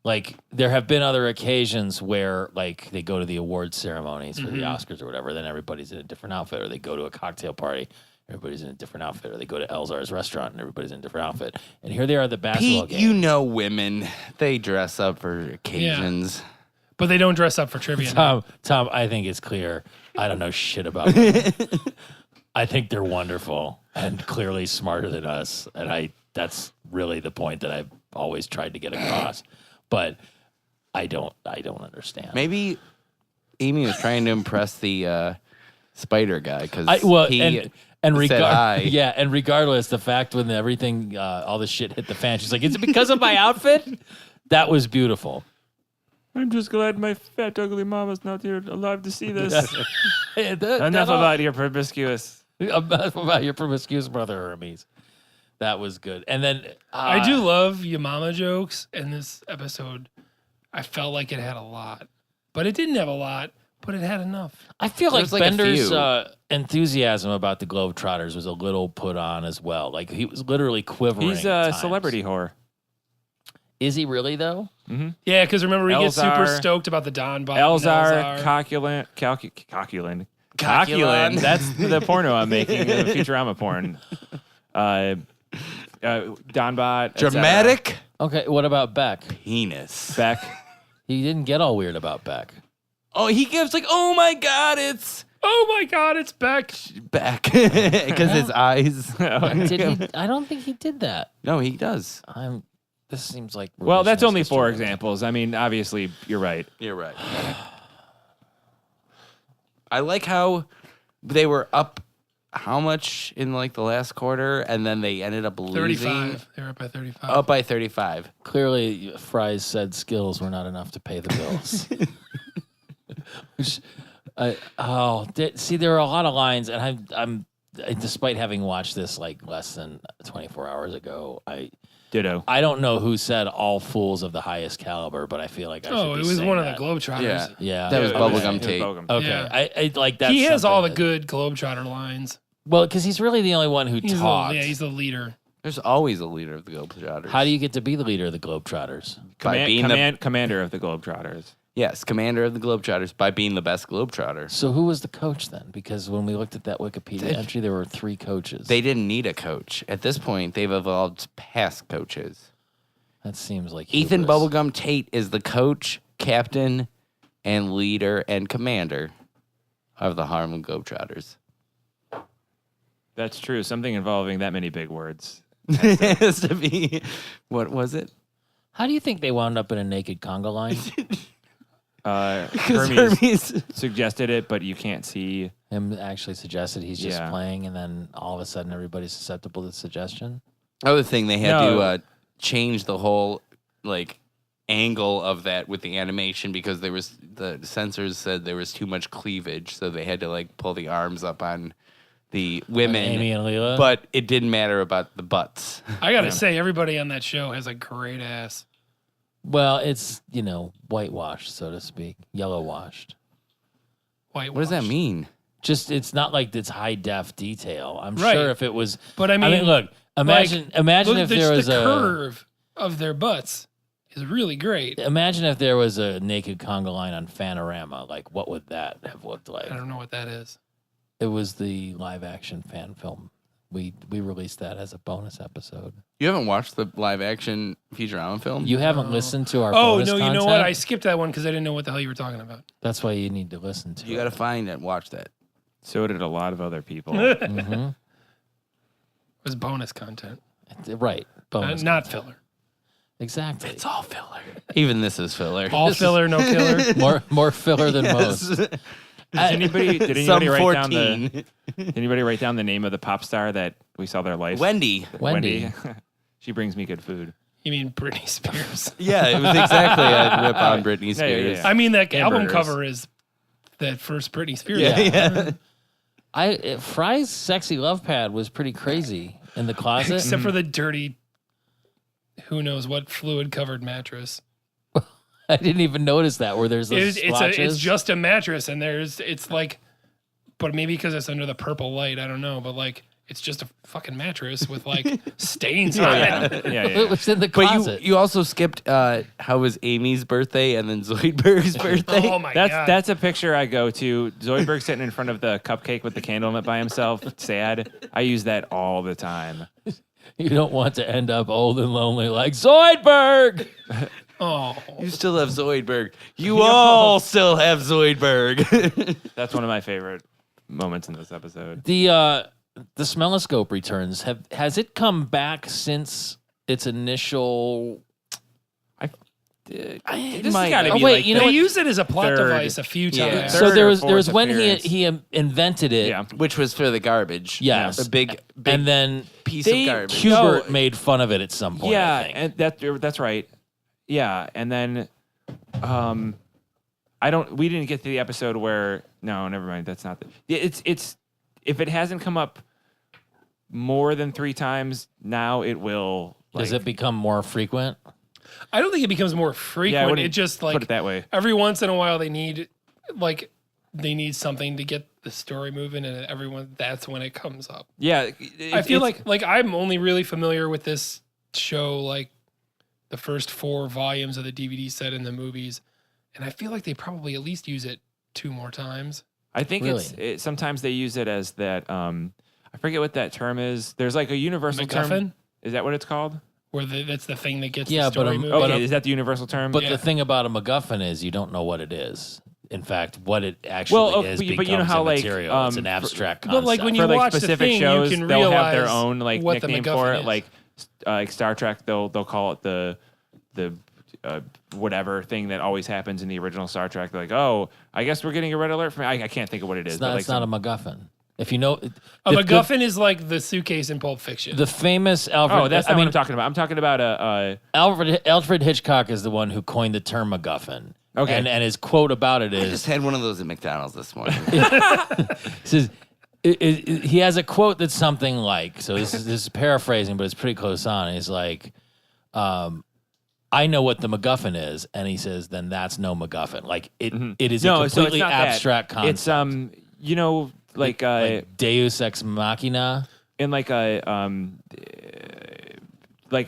Like there have been other occasions where like they go to the award ceremonies for the Oscars or whatever, then everybody's in a different outfit, or they go to a cocktail party, everybody's in a different outfit, or they go to Elzar's restaurant and everybody's in a different outfit. And here they are at the basketball Pete, game. you know women. They dress up for occasions. But they don't dress up for trivia. night. Tom, I think it's clear. I don't know shit about them. I think they're wonderful and clearly smarter than us. And that's really the point that I've always tried to get across. But I don't understand. Maybe Amy was trying to impress the spider guy because and said hi. yeah, and regardless, the fact when everything, all the shit hit the fan, she's like, "Is it because of my outfit?" That was beautiful. I'm just glad my fat ugly mama's not here alive to see this. Enough Enough about your promiscuous. about your promiscuous brother, Hermes. That was good. And then I do love your mama jokes, and this episode, I felt like it had a lot. But it didn't have a lot, but it had enough. I feel like There's like a Bender's few. enthusiasm about the Globetrotters was a little put on as well. Like he was literally quivering. He's at a times. celebrity whore. Is he really though? Yeah, because remember, he gets super Elzar- stoked about the Don Bob. Elzar, and Coculin. Coculin. That's the porno I'm making, the Futurama porn. Donbot. et cetera. Dramatic Okay, what about Beck? penis. Beck. He didn't get all weird about Beck. Oh, he gives like, oh my God, it's Oh my God, it's Beck. back because his eyes. Did he? I don't think he did that. No, he does. This seems like Well, that's revisionist only 4 history. examples. I mean, obviously, you're right. You're right. I like how they were up how much in like the last quarter, and then they ended up losing 35. They were up by 35. up by 35. Clearly, Fry's said skills were not enough to pay the bills. See, there are a lot of lines, and I'm despite having watched this like less than 24 hours ago, Ditto. I don't know who said all fools of the highest caliber, but I feel like I should Oh, be it was saying one of that. the Globetrotters. Yeah. Yeah, That was It Bubblegum it was Tate. Bubblegum. Okay, Yeah. I like that. He has all the good Globetrotter lines. Well, because he's really the only one who He's talks. he's the leader. There's always a leader of the Globetrotters. How do you get to be the leader of the Globetrotters? By being Commander of the Globetrotters. Yes, commander of the Globetrotters by being the best Globetrotter. So who was the coach then? Because when we looked at that Wikipedia entry, there were 3 coaches. They didn't need a coach. At this point, they've evolved past coaches. That seems like Ethan hubris. Bubblegum Tate is the coach, captain, and leader and commander of the Harlem Globetrotters. That's true. Something involving that many big words. It has to be, what was it? How do you think they wound up in a naked conga line? Hermes suggested it, but you can't see. Him actually suggested he's just playing, and then all of a sudden everybody's susceptible to suggestion. Other thing, they had to change the whole angle of that with the animation because the censors said there was too much cleavage, so they had to pull the arms up on the women, Amy and Leela. but it didn't matter about the butts. I gotta say, everybody on that show has a great ass. Well, it's whitewashed, so to speak, yellow washed. Whitewashed. What does that mean? Just it's not like it's high def detail. I'm Right. sure if it was, But I mean, look, imagine if there was the a curve of their butts is really great. Imagine if there was a naked conga line on Fanorama. Like, what would that have looked like? I don't know what that is. It was the live action fan film. We released that as a bonus episode. You haven't watched the live action Futurama film? You haven't listened to our Oh bonus no, you content? know what? I skipped that one because I didn't know what the hell you were talking about. That's why you need to listen to You it. got to find and watch that. So did a lot of other people. Mm-hmm. It was bonus content, Right. Bonus not content. filler. Exactly. It's all filler. Even this is filler. All filler, no killer. more filler than most. Did anybody Some write down 14. did anybody write down the name of the pop star that we saw their life? Wendy. Wendy. She brings me good food. You mean Britney Spears? Yeah, it was exactly a rip on Britney Yeah, Spears. yeah. I mean, that album Hamburgers. cover is that first Britney Spears. Yeah. Fry's sexy love pad was pretty crazy in the closet. Except for the dirty, who knows what fluid covered mattress. I didn't even notice that where there's those splotches. It's just a mattress, and it's like, but maybe because it's under the purple light, I don't know, but it's just a fucking mattress with stains on it. Yeah. It was in the But closet. you also skipped how was Amy's birthday and then Zoidberg's birthday. Oh my god, That's a picture I go to. Zoidberg sitting in front of the cupcake with the candle in it by himself, sad. I use that all the time. You don't want to end up old and lonely like Zoidberg. oh, You still have Zoidberg. You all still have Zoidberg. That's one of my favorite moments in this episode. The Smelloscope returns. Has it come back since its initial? This might- has got to Oh, be wait, like you know they what? used it as a plot Third. device a few Yeah. times. Third So there or was fourth when appearance. he invented it. Yeah. Which was for the garbage. Yes. A big And then piece they- of garbage. Hubert No. made fun of it at some point. Yeah, I think. and that's right. Yeah, and then we didn't get to the episode where no, never mind. That's not it's if it hasn't come up more than 3 times now, it will. Does it become more frequent? I don't think it becomes more Yeah, I frequent. wouldn't It just put it that way. every once in a while they need something to get the story moving, and that's when it comes up. Yeah, I feel like I'm only really familiar with this show the first 4 volumes of the DVD set and the movies, and I feel like they probably at least use it 2 more times. I think Really? sometimes they use it as that. I forget what that term is. There's a universal term. MacGuffin, Is that what it's called? where that's the thing that gets Yeah, the story but, moving. Okay, is that the universal term? But Yeah. the thing about a MacGuffin is you don't know what it is. In fact, what it actually is but becomes you know how, immaterial. It's an for- abstract But, concept. when for you watch the specific thing, shows, you can they'll have their realize own what the nickname for MacGuffin it. is. Like Star Trek, they'll call it the whatever thing that always happens in the original Star Trek. They're like, oh, I guess we're getting a red alert from. I can't think of what it is. it's not a MacGuffin. If you know, A MacGuffin is like the suitcase in Pulp Fiction. the famous Alfred. Oh, that's not what I'm talking about. I'm talking about Alfred Hitchcock is the one who coined the term MacGuffin. Okay. And his quote about it I is, just had one of those at McDonald's this morning. he says, he has a quote that's something like, so this is paraphrasing, but it's pretty close on. He's like, I know what the MacGuffin is, and he says, then that's no MacGuffin. Like it is no, a so completely it's not abstract that. It's concept. like Deus Ex Machina. in like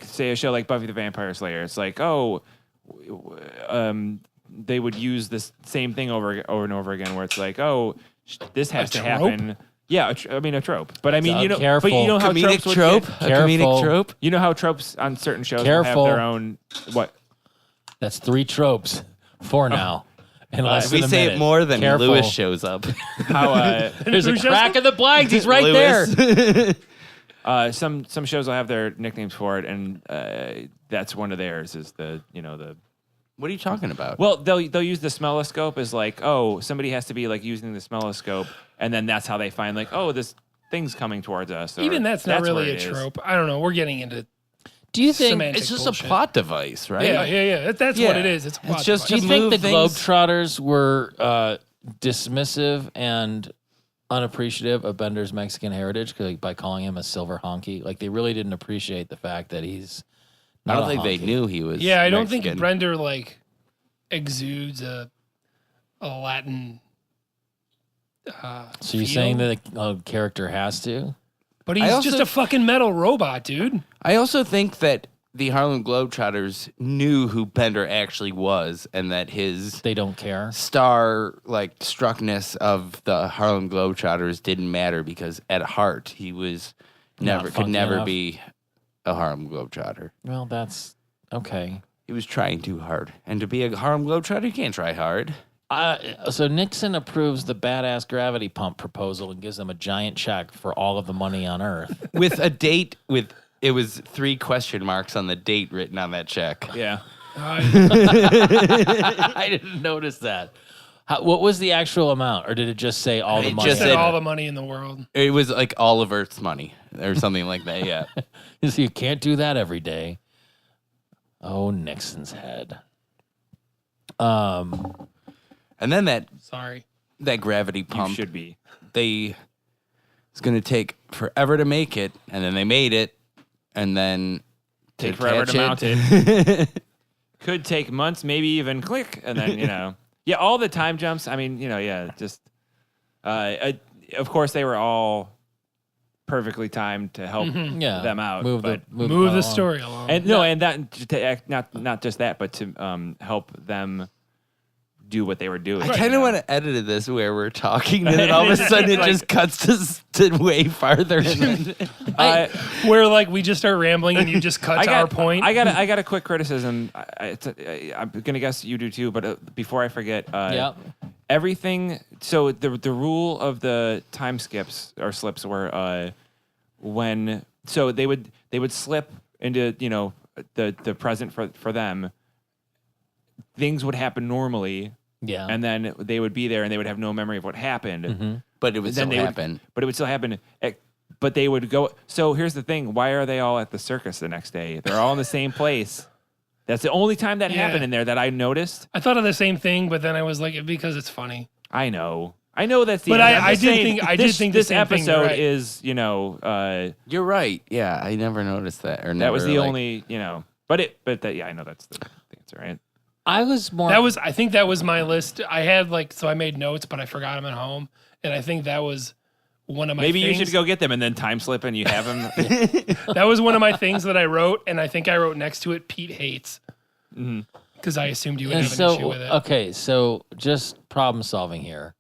say a show like Buffy the Vampire Slayer. It's like, they would use this same thing over and over again, where it's like, this has to happen. Yeah, a trope. But I mean, Careful. but you know how Comedic tropes would trope? get- A Careful. comedic trope? you know how tropes on certain shows will Careful. have their own what? That's 3 tropes for now. In less If we than a say minute. it more, then Careful. Lewis shows up. How There's a Who shows crack up? in the blinds. He's right Lewis. some shows will have their nicknames for it, and that's one of theirs. Is the What are you talking about? Well, they'll use the smelloscope as like, oh, somebody has to be like using the smelloscope, and then that's how they find like, oh, this thing's coming towards us. Or, Even that's not where really a it is. trope. I don't know. We're getting into Do you think semantic it's just bullshit. a plot device, right? Yeah. That's Yeah. what it is. It's a plot It's just Do device. you think move the things- Globetrotters were dismissive and unappreciative of Bender's Mexican heritage by calling him a silver honky? Like they really didn't appreciate the fact that he's I not don't a think they honky. knew he was. Yeah, I don't Mexican. think Brender like exudes a Latin. So you're feel. saying that a character has to? But I he's also- just a fucking metal robot, dude. I also think that the Harlem Globetrotters knew who Bender actually was, and that his They don't care. star like struckness of the Harlem Globetrotters didn't matter because at heart he was Not could funky never enough. be a Harlem Globetrotter. Well, that's okay. He was trying too hard, and to be a Harlem Globetrotter, you can't try hard. So Nixon approves the badass gravity pump proposal and gives them a giant check for all of the money on Earth. With a date it was 3 question marks on the date written on that check. Yeah. I didn't notice that. What was the actual amount, or did it just say all the It money? just Said said- all the money in the world. It was like all of Earth's money or something like that. Yeah. You can't do that every day. Oh, Nixon's head. And then that Sorry. gravity You pump, should be. it's going to take forever to make it, and then they made it, and then Take forever to mount it. Could take months, maybe even click, and then yeah, all the time jumps. I mean, just of course they were all perfectly timed to help Yeah, them out. Move but, the Move the along. story along. and no, and that to act, not just that, but to help them do what they were doing. I kind of want to edit this where we're talking, and then all of a sudden it just cuts to way farther. And then, Where like we just start rambling and you just cut to our point. I got a quick criticism. I'm gonna guess you do too, but before I forget, Yeah. everything. So the rule of the time skips or slips were when they would slip into the present for them. Things would happen normally, Yeah. and then they would be there, and they would have no memory of what happened. but it would Then still they happen. But it would still happen. But they would go. So here's the thing: why are they all at the circus the next day? They're all in the same place. That's the only time that Yeah. happened in there that I noticed. I thought of the same thing, but then I was like, because it's funny. I know that's the. But end. I'm I just did saying think- I did this, think the this same thing, episode you're right. is You're right. Yeah, I never noticed that. Or that never, was the like- only but that I know that's the answer, right? I was more. I think that was my list. I had so I made notes, but I forgot them at home. And I think that was one of my Maybe things. you should go get them and then time slip and you have them. That was one of my things that I wrote, and I think I wrote next to it Pete hates. Because I assumed you would and have an issue with it. okay, so just problem solving here.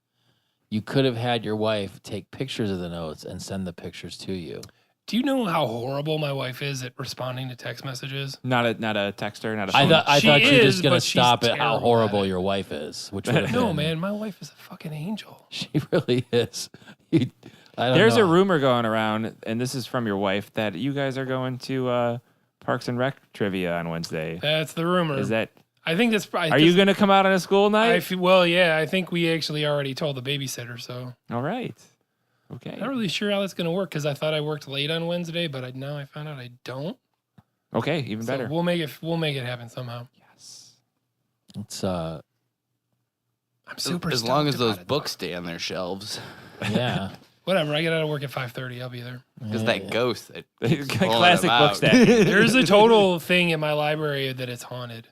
You could have had your wife take pictures of the notes and send the pictures to you. Do you know how horrible my wife is at responding to text messages? not a texter, not a. I phone. thought She you were is, just gonna but she's stop at how terrible horrible at it. your wife is, which would have No, been, man, my wife is a fucking angel. she really is. I don't There's know. a rumor going around, and this is from your wife, that you guys are going to Parks and Rec trivia on Wednesday. That's the rumor. Is that? I think that's probably. Are you going to come out on a school night? Well, yeah. I think we actually already told the babysitter, so All right. Okay. I'm not really sure how that's going to work because I thought I worked late on Wednesday, but now I found out I don't. Okay, even So better. we'll make it happen somehow. Yes. It's I'm super. As long as stoked those about it, books stay on their shelves. yeah. though. Whatever. I get out of work at 5:30. I'll be there. Because that ghost. That Classic them book out. stacking. There's a total thing in my library that it's haunted.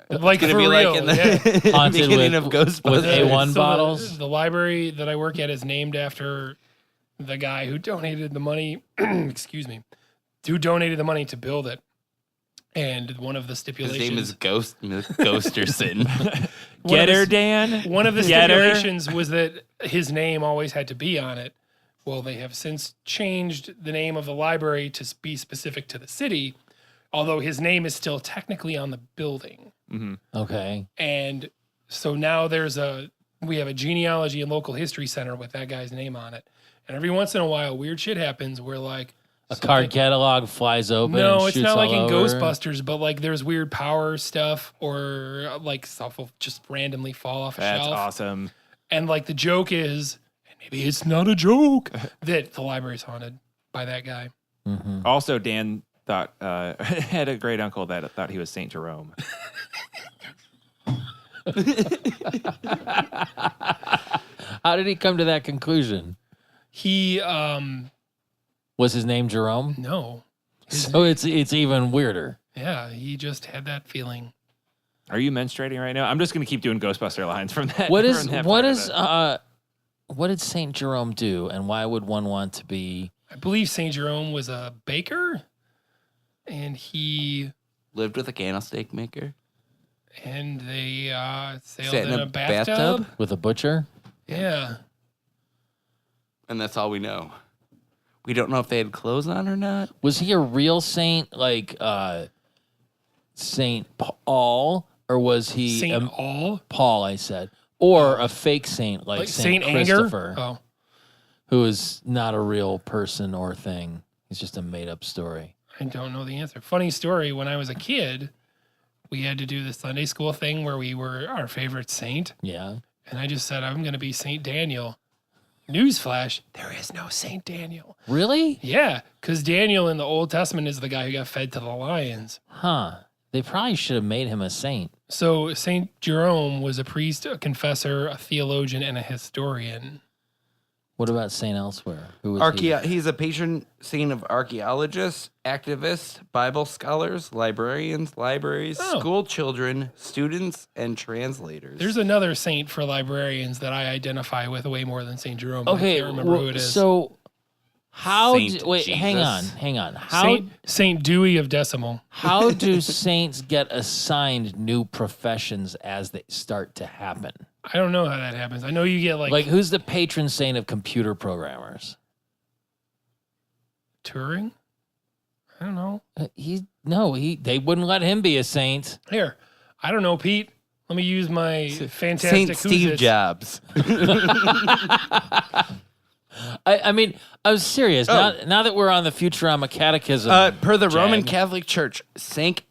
Like It's for gonna be real, like in the yeah. Haunted beginning with- of Ghostbusters. with A1 So bottles. The library that I work at is named after the guy who donated the money. Excuse me, who donated the money to build it. And one of the His stipulations. name is Ghosterson. Get her, the- Dan. One of the Get her. stipulations was that his name always had to be on it. Well, they have since changed the name of the library to be specific to the city, although his name is still technically on the building. Okay. And so now we have a genealogy and local history center with that guy's name on it. And every once in a while, weird shit happens where like A card catalog flies open. No, and it's shoots not like all in over. Ghostbusters, but like there's weird power stuff or like stuff will just randomly fall off a That's shelf. awesome. And like the joke is, and maybe it's not a joke, that the library's haunted by that guy. Mm-hmm. Also, Dan thought had a great uncle that thought he was Saint Jerome. How did he come to that conclusion? He Was his name Jerome? no. So it's even weirder. Yeah, he just had that feeling. Are you menstruating right now? I'm just going to keep doing Ghostbuster lines from that. What did Saint Jerome do, and why would one want to be? I believe St. Jerome was a baker, and he Lived with a candlestick maker. and they sailed Sat in a bathtub. With a butcher? Yeah. And that's all we know. We don't know if they had clothes on or not. Was he a real saint, like Saint Paul, or was he St. All? Paul? I said, or a fake saint like Saint Anger? Christopher, Oh. who is not a real person or thing. He's just a made-up story. I don't know the answer. Funny story, when I was a kid, we had to do the Sunday school thing where we were our favorite saint. Yeah. And I just said, I'm going to be St. Daniel. Newsflash, there is no St. Daniel. Really? Yeah, because Daniel in the Old Testament is the guy who got fed to the lions. Huh. They probably should have made him a saint. So St. Jerome was a priest, a confessor, a theologian, and a historian. What about Saint Elsewhere? Who was he? He's a patron saint of archaeologists, activists, Bible scholars, librarians, libraries, Oh. school children, students, and translators. There's another saint for librarians that I identify with way more than St. Jerome. but I Okay, can't remember who it is. so how? Saint Wait, hang Jesus. on. How Saint Dewey of Decimal. how do saints get assigned new professions as they start to happen? I don't know how that happens. I know you get Like who's the patron saint of computer programmers? Turing. I don't know. They wouldn't let him be a saint. Here, I don't know, Pete. Let me use my fantastic Saint Steve Who's It. Jobs. I mean, I was serious. Now that we're on the Futurama catechism, Per the Roman Jag. Catholic Church, Saint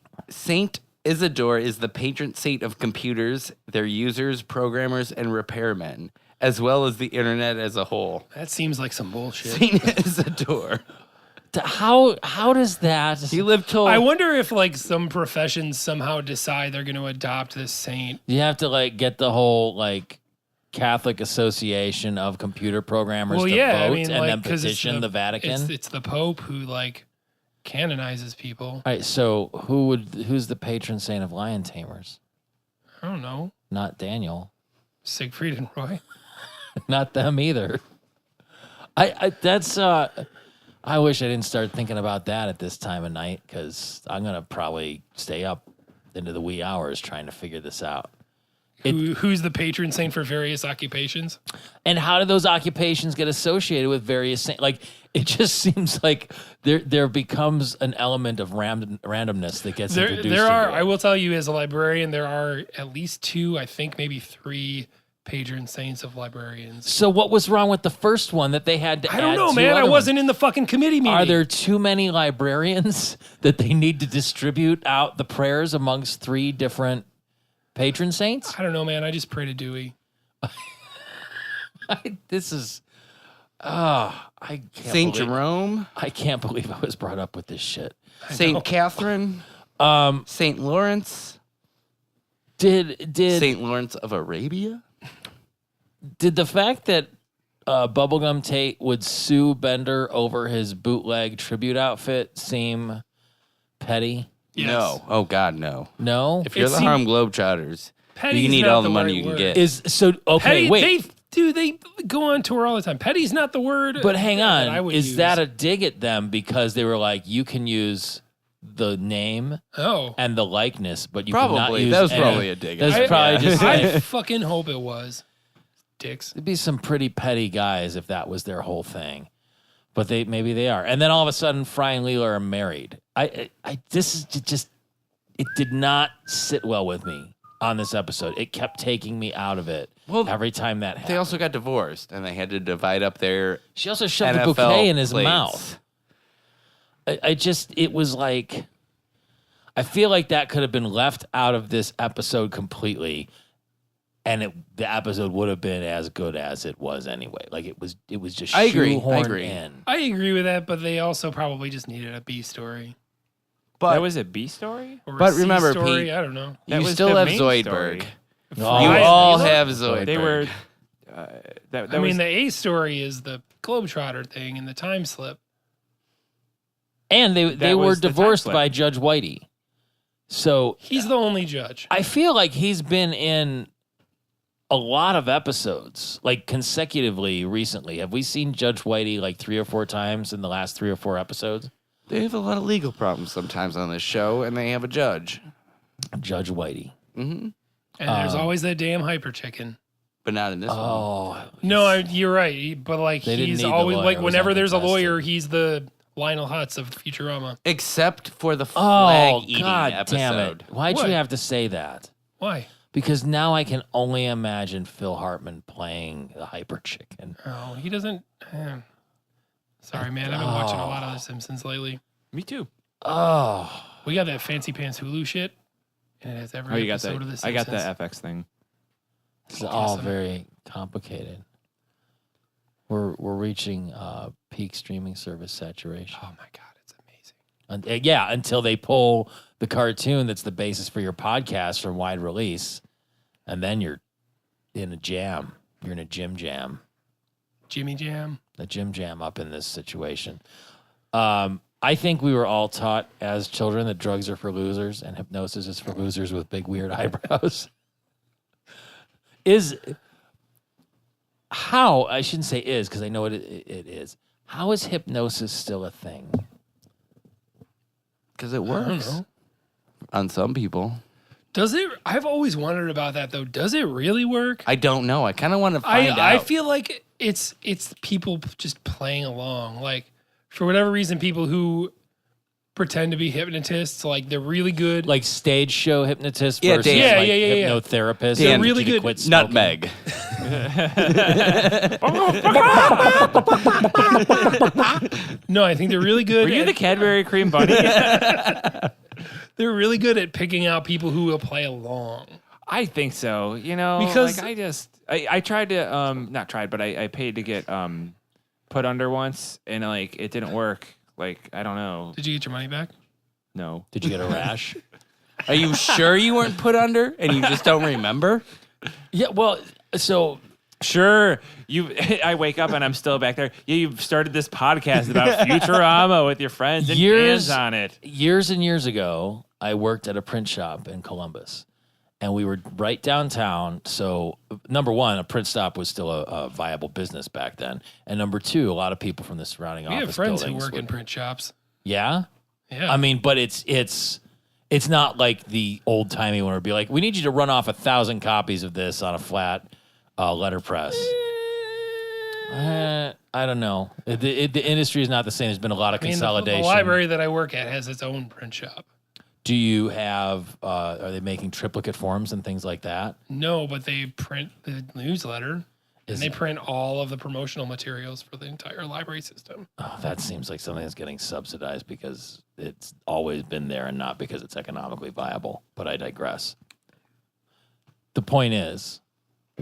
Isidore is the patron saint of computers, their users, programmers, and repairmen, as well as the internet as a whole. That seems like some bullshit. Saint Isidore. how does that? He lived till I wonder if like some professions somehow decide they're going to adopt this saint. You have to like get the whole like Catholic Association of Computer Programmers to vote and then 'cause it's petition the Vatican. It's the Pope who like canonizes people. All right, so who's the patron saint of lion tamers? I don't know. Not Daniel. Siegfried and Roy. Not them either. I wish I didn't start thinking about that at this time of night because I'm gonna probably stay up into the wee hours trying to figure this out. Who's the patron saint for various occupations? And how do those occupations get associated with various saints? Like it just seems like there becomes an element of randomness that gets introduced. There are. into it. I will tell you, as a librarian, there are at least 2, I think maybe 3 patron saints of librarians. So what was wrong with the first one that they had to I don't add know, 2 man. I other wasn't ones? in the fucking committee meeting. Are there too many librarians that they need to distribute out the prayers amongst 3 different patron saints? I don't know, man. I just pray to Dewey. This is I can't Saint believe, Jerome, I can't believe I was brought up with this shit. Saint Catherine, Saint Lawrence, Did Saint Lawrence of Arabia. Did the fact that Bubblegum Tate would sue Bender over his bootleg tribute outfit seem petty? Yes. No, oh God, no. No. If you're It the seemed- Harlem Globetrotters, Petty's you need not all the the money right you can word. get. Is so okay. Petty, Wait, they go on tour all the time. Petty's not the word. but hang that I on. would Is use. that a dig at them because they were like, you can use the name Oh. and the likeness, but you cannot Probably. use That was any- probably a dig. That's at it, probably yeah. just I like, fucking hope it was. Dicks. there'd be some pretty petty guys if that was their whole thing. But maybe they are. And then all of a sudden, Fry and Leela are married. This is just, it did not sit well with me on this episode. It kept taking me out of it every time that happened. They also got divorced, and they had to divide up their She also shoved NFL the bouquet in his plates. mouth. it was like, I feel like that could have been left out of this episode completely, and the episode would have been as good as it was anyway. Like it was just I agree. shoehorned in. I agree with that, but they also probably just needed a B story. But that was a B story? Or But a C remember, story. Pete, I don't know. That you was still the have main Zoidberg. story. Oh, You I- all have Zoidberg. They were. That I was, mean, the A story is the Globetrotter thing and the time slip. And they That were was the time divorced slip. by Judge Whitey. So He's the only judge. I feel like he's been in a lot of episodes, like consecutively recently. Have we seen Judge Whitey like 3 or 4 times in the last 3 or 4 episodes? They have a lot of legal problems sometimes on this show, and they have a judge. Judge Whitey. Mm-hmm. And there's always that damn hyper chicken. But not in this one. Oh, No, you're right. But like They didn't he's need the always lawyer. like It was whenever there's a uncontested. lawyer, he's the Lionel Hutz of Futurama. Except for the oh, flag eating God episode. damn it! Why'd What? you have to say that? Why? Because now I can only imagine Phil Hartman playing the hyper chicken. Oh, he doesn't. Sorry, man. I've been watching a lot of The Simpsons lately. Me too. Oh, We got that fancy pants Hulu shit, and it has every Oh, you got episode of The that. Simpsons. I got the FX thing. it's all Awesome. very complicated. We're reaching peak streaming service saturation. Oh my god, it's amazing. Yeah, until they pull the cartoon that's the basis for your podcast from wide release, and then you're in a jam. You're in a gym jam. Jimmy Jam. A gym jam up in this situation. I think we were all taught as children that drugs are for losers and hypnosis is for losers with big weird eyebrows. I shouldn't say is because I know it is. How is hypnosis still a thing? Because it works. On some people. Does it? I've always wondered about that though. Does it really work? I don't know. I kind of want to find out. I feel like it's people just playing along. Like for whatever reason, people who pretend to be hypnotists, like they're really good. Like stage show hypnotists Yeah, versus Dan. like Yeah. hypnotherapists. Dan, Did really you good. quit smoking? Nutmeg. No, I think they're really good. Were you at, the Cadbury Cream Bunny? they're really good at picking out people who will play along. I think so. You know, Because- like I tried to not tried, but I paid to get put under once, and like it didn't work. Like I don't know. Did you get your money back? No. Did you get a rash? Are you sure you weren't put under and you just don't remember? Yeah, well, so Sure. I wake up and I'm still back there. Yeah, you've started this podcast about Futurama with your friends and Years- Dan's on it. years and years ago, I worked at a print shop in Columbus, and we were right downtown. So, number one, a print stop was still a viable business back then, and number two, a lot of people from the surrounding We office have friends who buildings work in would- print shops. Yeah, Yeah. I mean, but it's not like the old timey one would be like, we need you to run off 1,000 copies of this on a flat letterpress. I don't know. The industry is not the same. There's been a lot of I mean, consolidation. the library that I work at has its own print shop. Do you have? Are they making triplicate forms and things like that? No, but they print the newsletter and Is- they print all of the promotional materials for the entire library system. Oh, that seems like something that's getting subsidized because it's always been there and not because it's economically viable. But I digress. The point is,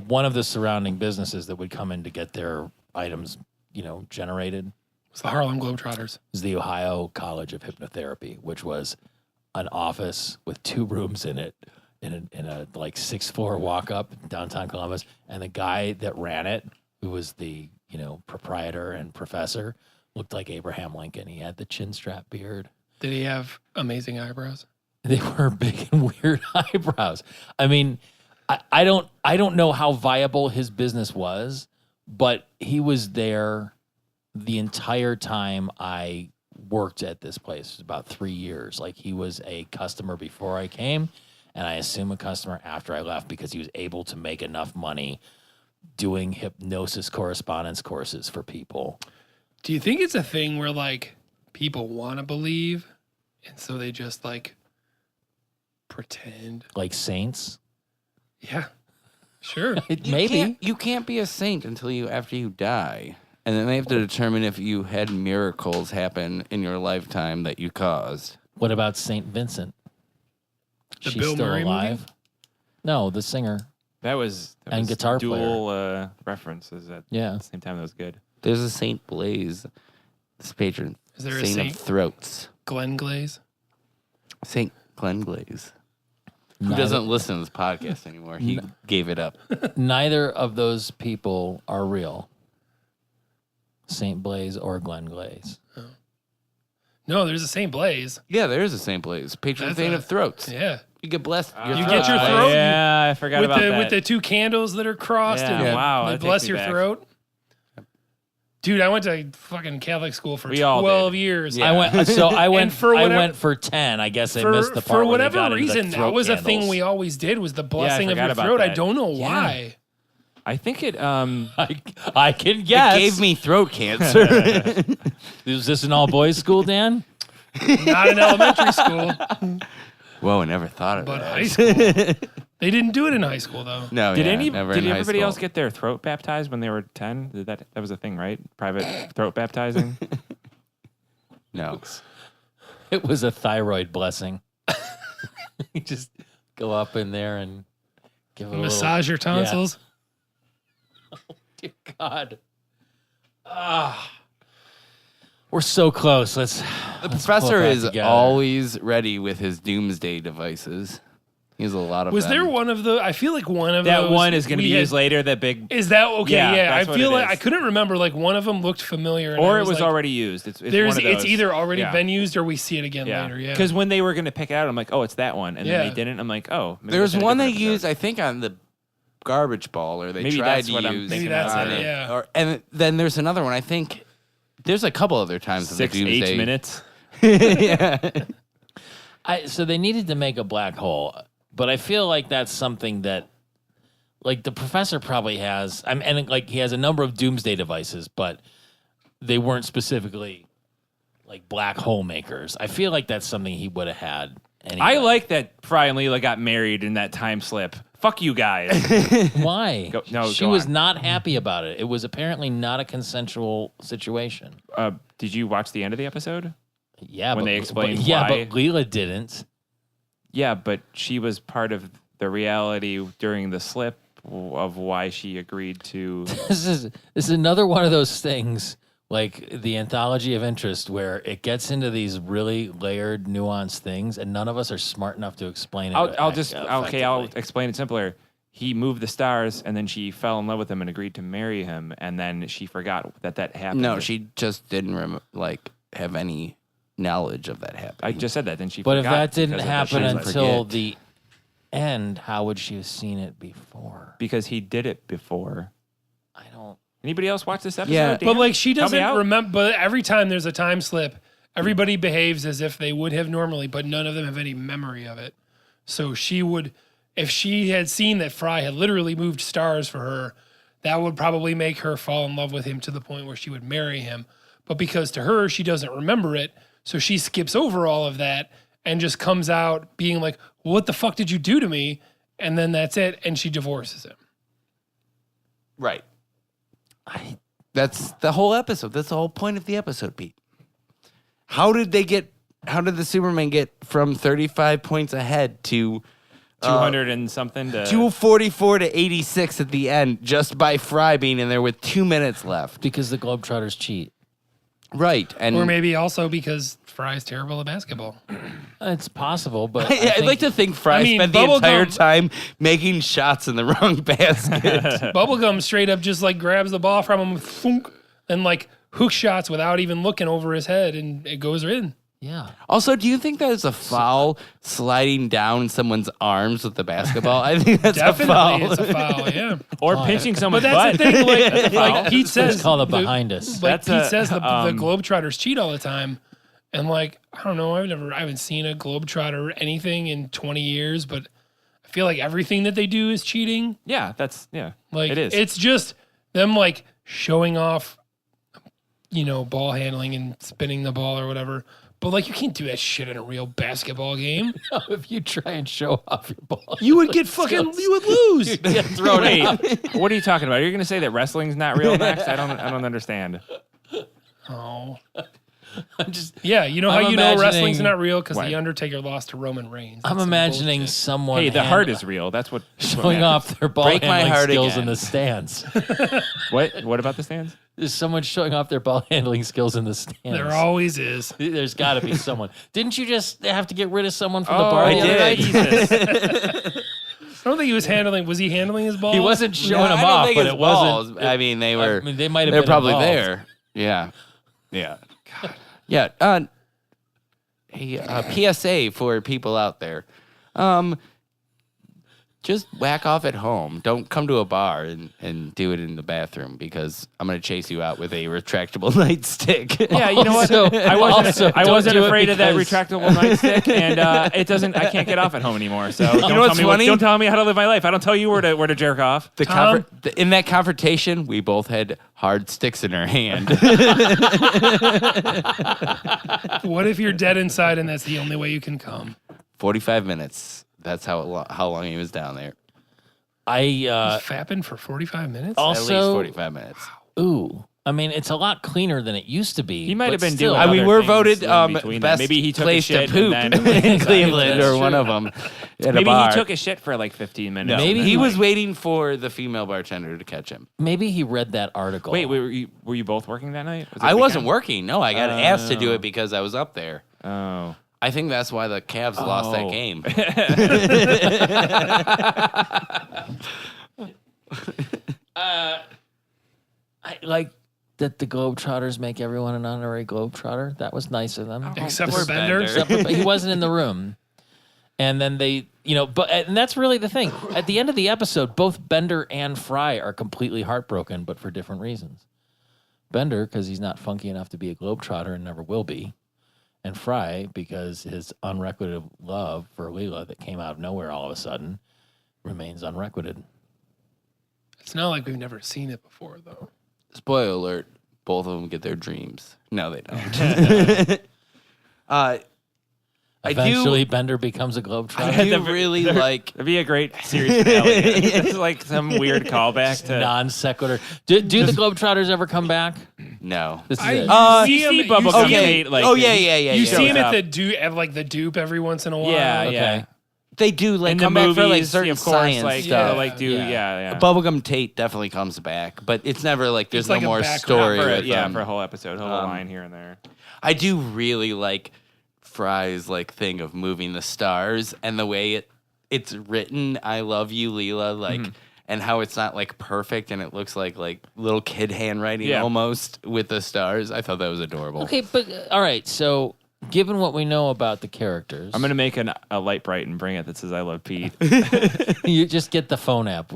one of the surrounding businesses that would come in to get their items, generated It's the Harlem Globetrotters. is the Ohio College of Hypnotherapy, which was an office with 2 rooms in it, in a like 6th floor walk up downtown Columbus. And the guy that ran it, who was the proprietor and professor, looked like Abraham Lincoln. He had the chin strap beard. Did he have amazing eyebrows? They were big and weird eyebrows. I mean, I don't know how viable his business was, but he was there the entire time I worked at this place. It was about 3 years. Like he was a customer before I came, and I assume a customer after I left because he was able to make enough money doing hypnosis correspondence courses for people. Do you think it's a thing where like people want to believe and so they just like pretend? Like saints. Yeah. Sure. Maybe. You can't be a saint until after you die. And then they have to determine if you had miracles happen in your lifetime that you caused. What about St. Vincent? The She's Bill still Murray alive? movie? No, the singer. That was And guitar dual references at the same time. That was good. There's a Saint Blaise, this patron Is there a saint Saint of throats. Glenn Glaze? Saint Glenn Glaze. Who Neither- doesn't listen to this podcast anymore? He gave it up. Neither of those people are real. St. Blaise or Glenn Glaze. No, there's a Saint Blaise. Yeah, there is a Saint Blaise, patron That's saint a- of throats. Yeah. You get blessed. You get your throat? Yeah, I forgot With about the that. with the two candles that are crossed Yeah, and wow, they that takes bless me your back. throat. Dude, I went to fucking Catholic school for We all 12 did. years. Yeah. I went for I whatever- went for 10. I guess I For, missed the part for where they whatever got into the reason, that throat was a thing candles. we always did was the blessing of forgot your about throat. I that. don't know why. I think it. I can guess. It gave me throat cancer. Is this an all boys school, Dan? Not in elementary school, Whoa, I never thought of but that. high school. They didn't do it in high school though. No, Did never did in high everybody school. else get their throat baptized when they were 10? That was a thing, right? Private throat baptizing. No. It was a thyroid blessing. You just go up in there and give it a Massage your tonsils. Dear God. We're so close. Let's The pull professor it back is together. always ready with his doomsday devices. He has a lot of Was them. there one of the? I feel like one of That those one is going to we be had- used later. That big, Is that okay? Yeah, Yeah, I that's what feel it like is. I couldn't remember. Like one of them looked familiar, and or I it was like, already used. It's There's one of those. it's either already Yeah. been used or we see it again later. Yeah, Because when they were going to pick it out, I'm like, oh, it's that one, and then Yeah. they didn't. I'm like, oh, maybe There's that's in a one they different episode. used, I think, on the garbage ball, or they Maybe tried that's to what I'm use. thinking Maybe that's of. it, yeah. And then there's another one. I think there's a couple other times in the 6-8 doomsday. minutes. Yeah. So they needed to make a black hole, but I feel like that's something that, like, the professor probably has. And like he has a number of doomsday devices, but they weren't specifically like black hole makers. I feel like that's something he would have had. Anyway. I like that Fry and Leela got married in that time slip. Fuck you guys. Why? She go was on. not happy about it. It was apparently not a consensual situation. Did you watch the end of the episode? Yeah, When but, they explained yeah, why. but Leela didn't. Yeah, but she was part of the reality during the slip of why she agreed to. This is another one of those things, like the anthology of interest, where it gets into these really layered, nuanced things, and none of us are smart enough to explain it. I'll effectively. explain it simpler. He moved the stars, and then she fell in love with him and agreed to marry him, and then she forgot that happened. No, she just didn't have any knowledge of that happening. I just said that. Then she. But if forgot that didn't because of the happen time slip. until the end, how would she have seen it before? Because he did it before. I don't. Anybody else watch this episode? Yeah. Dan? but like she Help me doesn't out. remember. But every time there's a time slip, everybody behaves as if they would have normally, but none of them have any memory of it. So she would, if she had seen that Fry had literally moved stars for her, that would probably make her fall in love with him to the point where she would marry him. But because to her, she doesn't remember it, so she skips over all of that and just comes out being like, what the fuck did you do to me? And then that's it. And she divorces him. Right. That's the whole episode. That's the whole point of the episode, Pete. How did the Superman get from 35 points ahead to 200 and something to 244 to 86 at the end just by Fry being in there with 2 minutes left? Because the Globetrotters cheat. Right. And Or maybe also because Fry's terrible at basketball. It's possible, but I'd like to think Fry I mean, spent the entire Bubblegum- time making shots in the wrong basket. Bubblegum straight up just like grabs the ball from him, thunk, and like hook shots without even looking over his head, and it goes in. yeah. Also, do you think that is a foul sliding down someone's arms with the basketball? I think that's a foul. Definitely, it's a foul. Yeah, or pinching but someone's that's butt. the thing. Like Pete says, It's called a the- behind us. Like That's Pete a- says, the Globetrotters cheat all the time, and like I don't know, I haven't seen a Globetrotter or anything in 20 years, but I feel like everything that they do is cheating. Yeah, Like it is. It's just them like showing off, ball handling and spinning the ball or whatever. But like, you can't do that shit in a real basketball game. If you try and show off your ball, You would get fucking. You would lose. you get thrown out. Wait, what are you talking about? You're going to say that wrestling's not real next? I don't understand. Oh. I'm just. Yeah, you know how I'm you know wrestling's imagining- not real because What? The Undertaker lost to Roman Reigns. I'm That's some imagining bullshit. someone. Hey, the heart is real. That's what showing off their ball Break my handling heart skills again. in the stands. What about the stands? There's someone showing off their ball handling skills in the stands. There always is. There's got to be someone. Didn't you just have to get rid of someone from Oh, the bar? I the other night? Jesus. I don't think he was handling. Was he handling his ball? He wasn't showing them I don't off, think but it's it balls. wasn't. I mean, they were. they might have They're been probably involved. there. Yeah. Yeah. Yeah. Hey, PSA for people out there. Just whack off at home. Don't come to a bar and do it in the bathroom because I'm going to chase you out with a retractable nightstick. Yeah, you know what? Also- I don't wasn't do it afraid of that because- retractable nightstick, and it doesn't. I can't get off at home anymore. So don't know tell what's me funny? don't tell me how to live my life. I don't tell you where to jerk off. In that confrontation, we both had hard sticks in our hand. What if you're dead inside and that's the only way you can come? 45 minutes. That's how long he was down there. Fapping for 45 minutes? At Also, least 45 minutes. ooh, I mean, it's a lot cleaner than it used to be. He might but have been still. doing. We other were things voted in between best that. Maybe he took a place shit to poop and then in Cleveland That's or one true. of them at a maybe bar. he took a shit for like 15 minutes. Maybe He was waiting for the female bartender to catch him. Maybe he read that article. Wait, were you both working that night? Was it I the wasn't weekend? working. No, I got asked to do it because I was up there. Oh. I think that's why the Cavs lost that Oh. game. I like that the Globetrotters make everyone an honorary Globetrotter. That was nice of them. Except Poor for Bender. Bender. But he wasn't in the room. And then they, and that's really the thing. At the end of the episode, both Bender and Fry are completely heartbroken, but for different reasons. Bender, because he's not funky enough to be a Globetrotter and never will be. And Fry, because his unrequited love for Leela that came out of nowhere all of a sudden remains unrequited. It's not like we've never seen it before, though. Spoiler alert, both of them get their dreams. No, they don't. Eventually, Bender becomes a Globetrotter. I do really like... It'd be a great series finale. It's like some weird callback to. Non sequitur. Do the Globetrotters ever come back? No. This is I- it. You see see him- Bubba you Gum see him- Kate, like, Oh, yeah. You see shows him at up. the dupe every once in a while. Yeah, Okay. yeah. They do like In come the back movies, for like certain of course, science like stuff. like do yeah. Bubblegum Tate definitely comes back, but it's never like there's It's like no a more background story for, with yeah, them. for a whole episode, a whole line here and there. I do really like Fry's like thing of moving the stars and the way it's written. I love you, Leela, like, and how it's not like perfect and it looks like little kid handwriting Yeah. almost with the stars. I thought that was adorable. Okay, but all right. So, given what we know about the characters, I'm gonna make a light bright and bring it that says "I love Pete." you just get the phone app.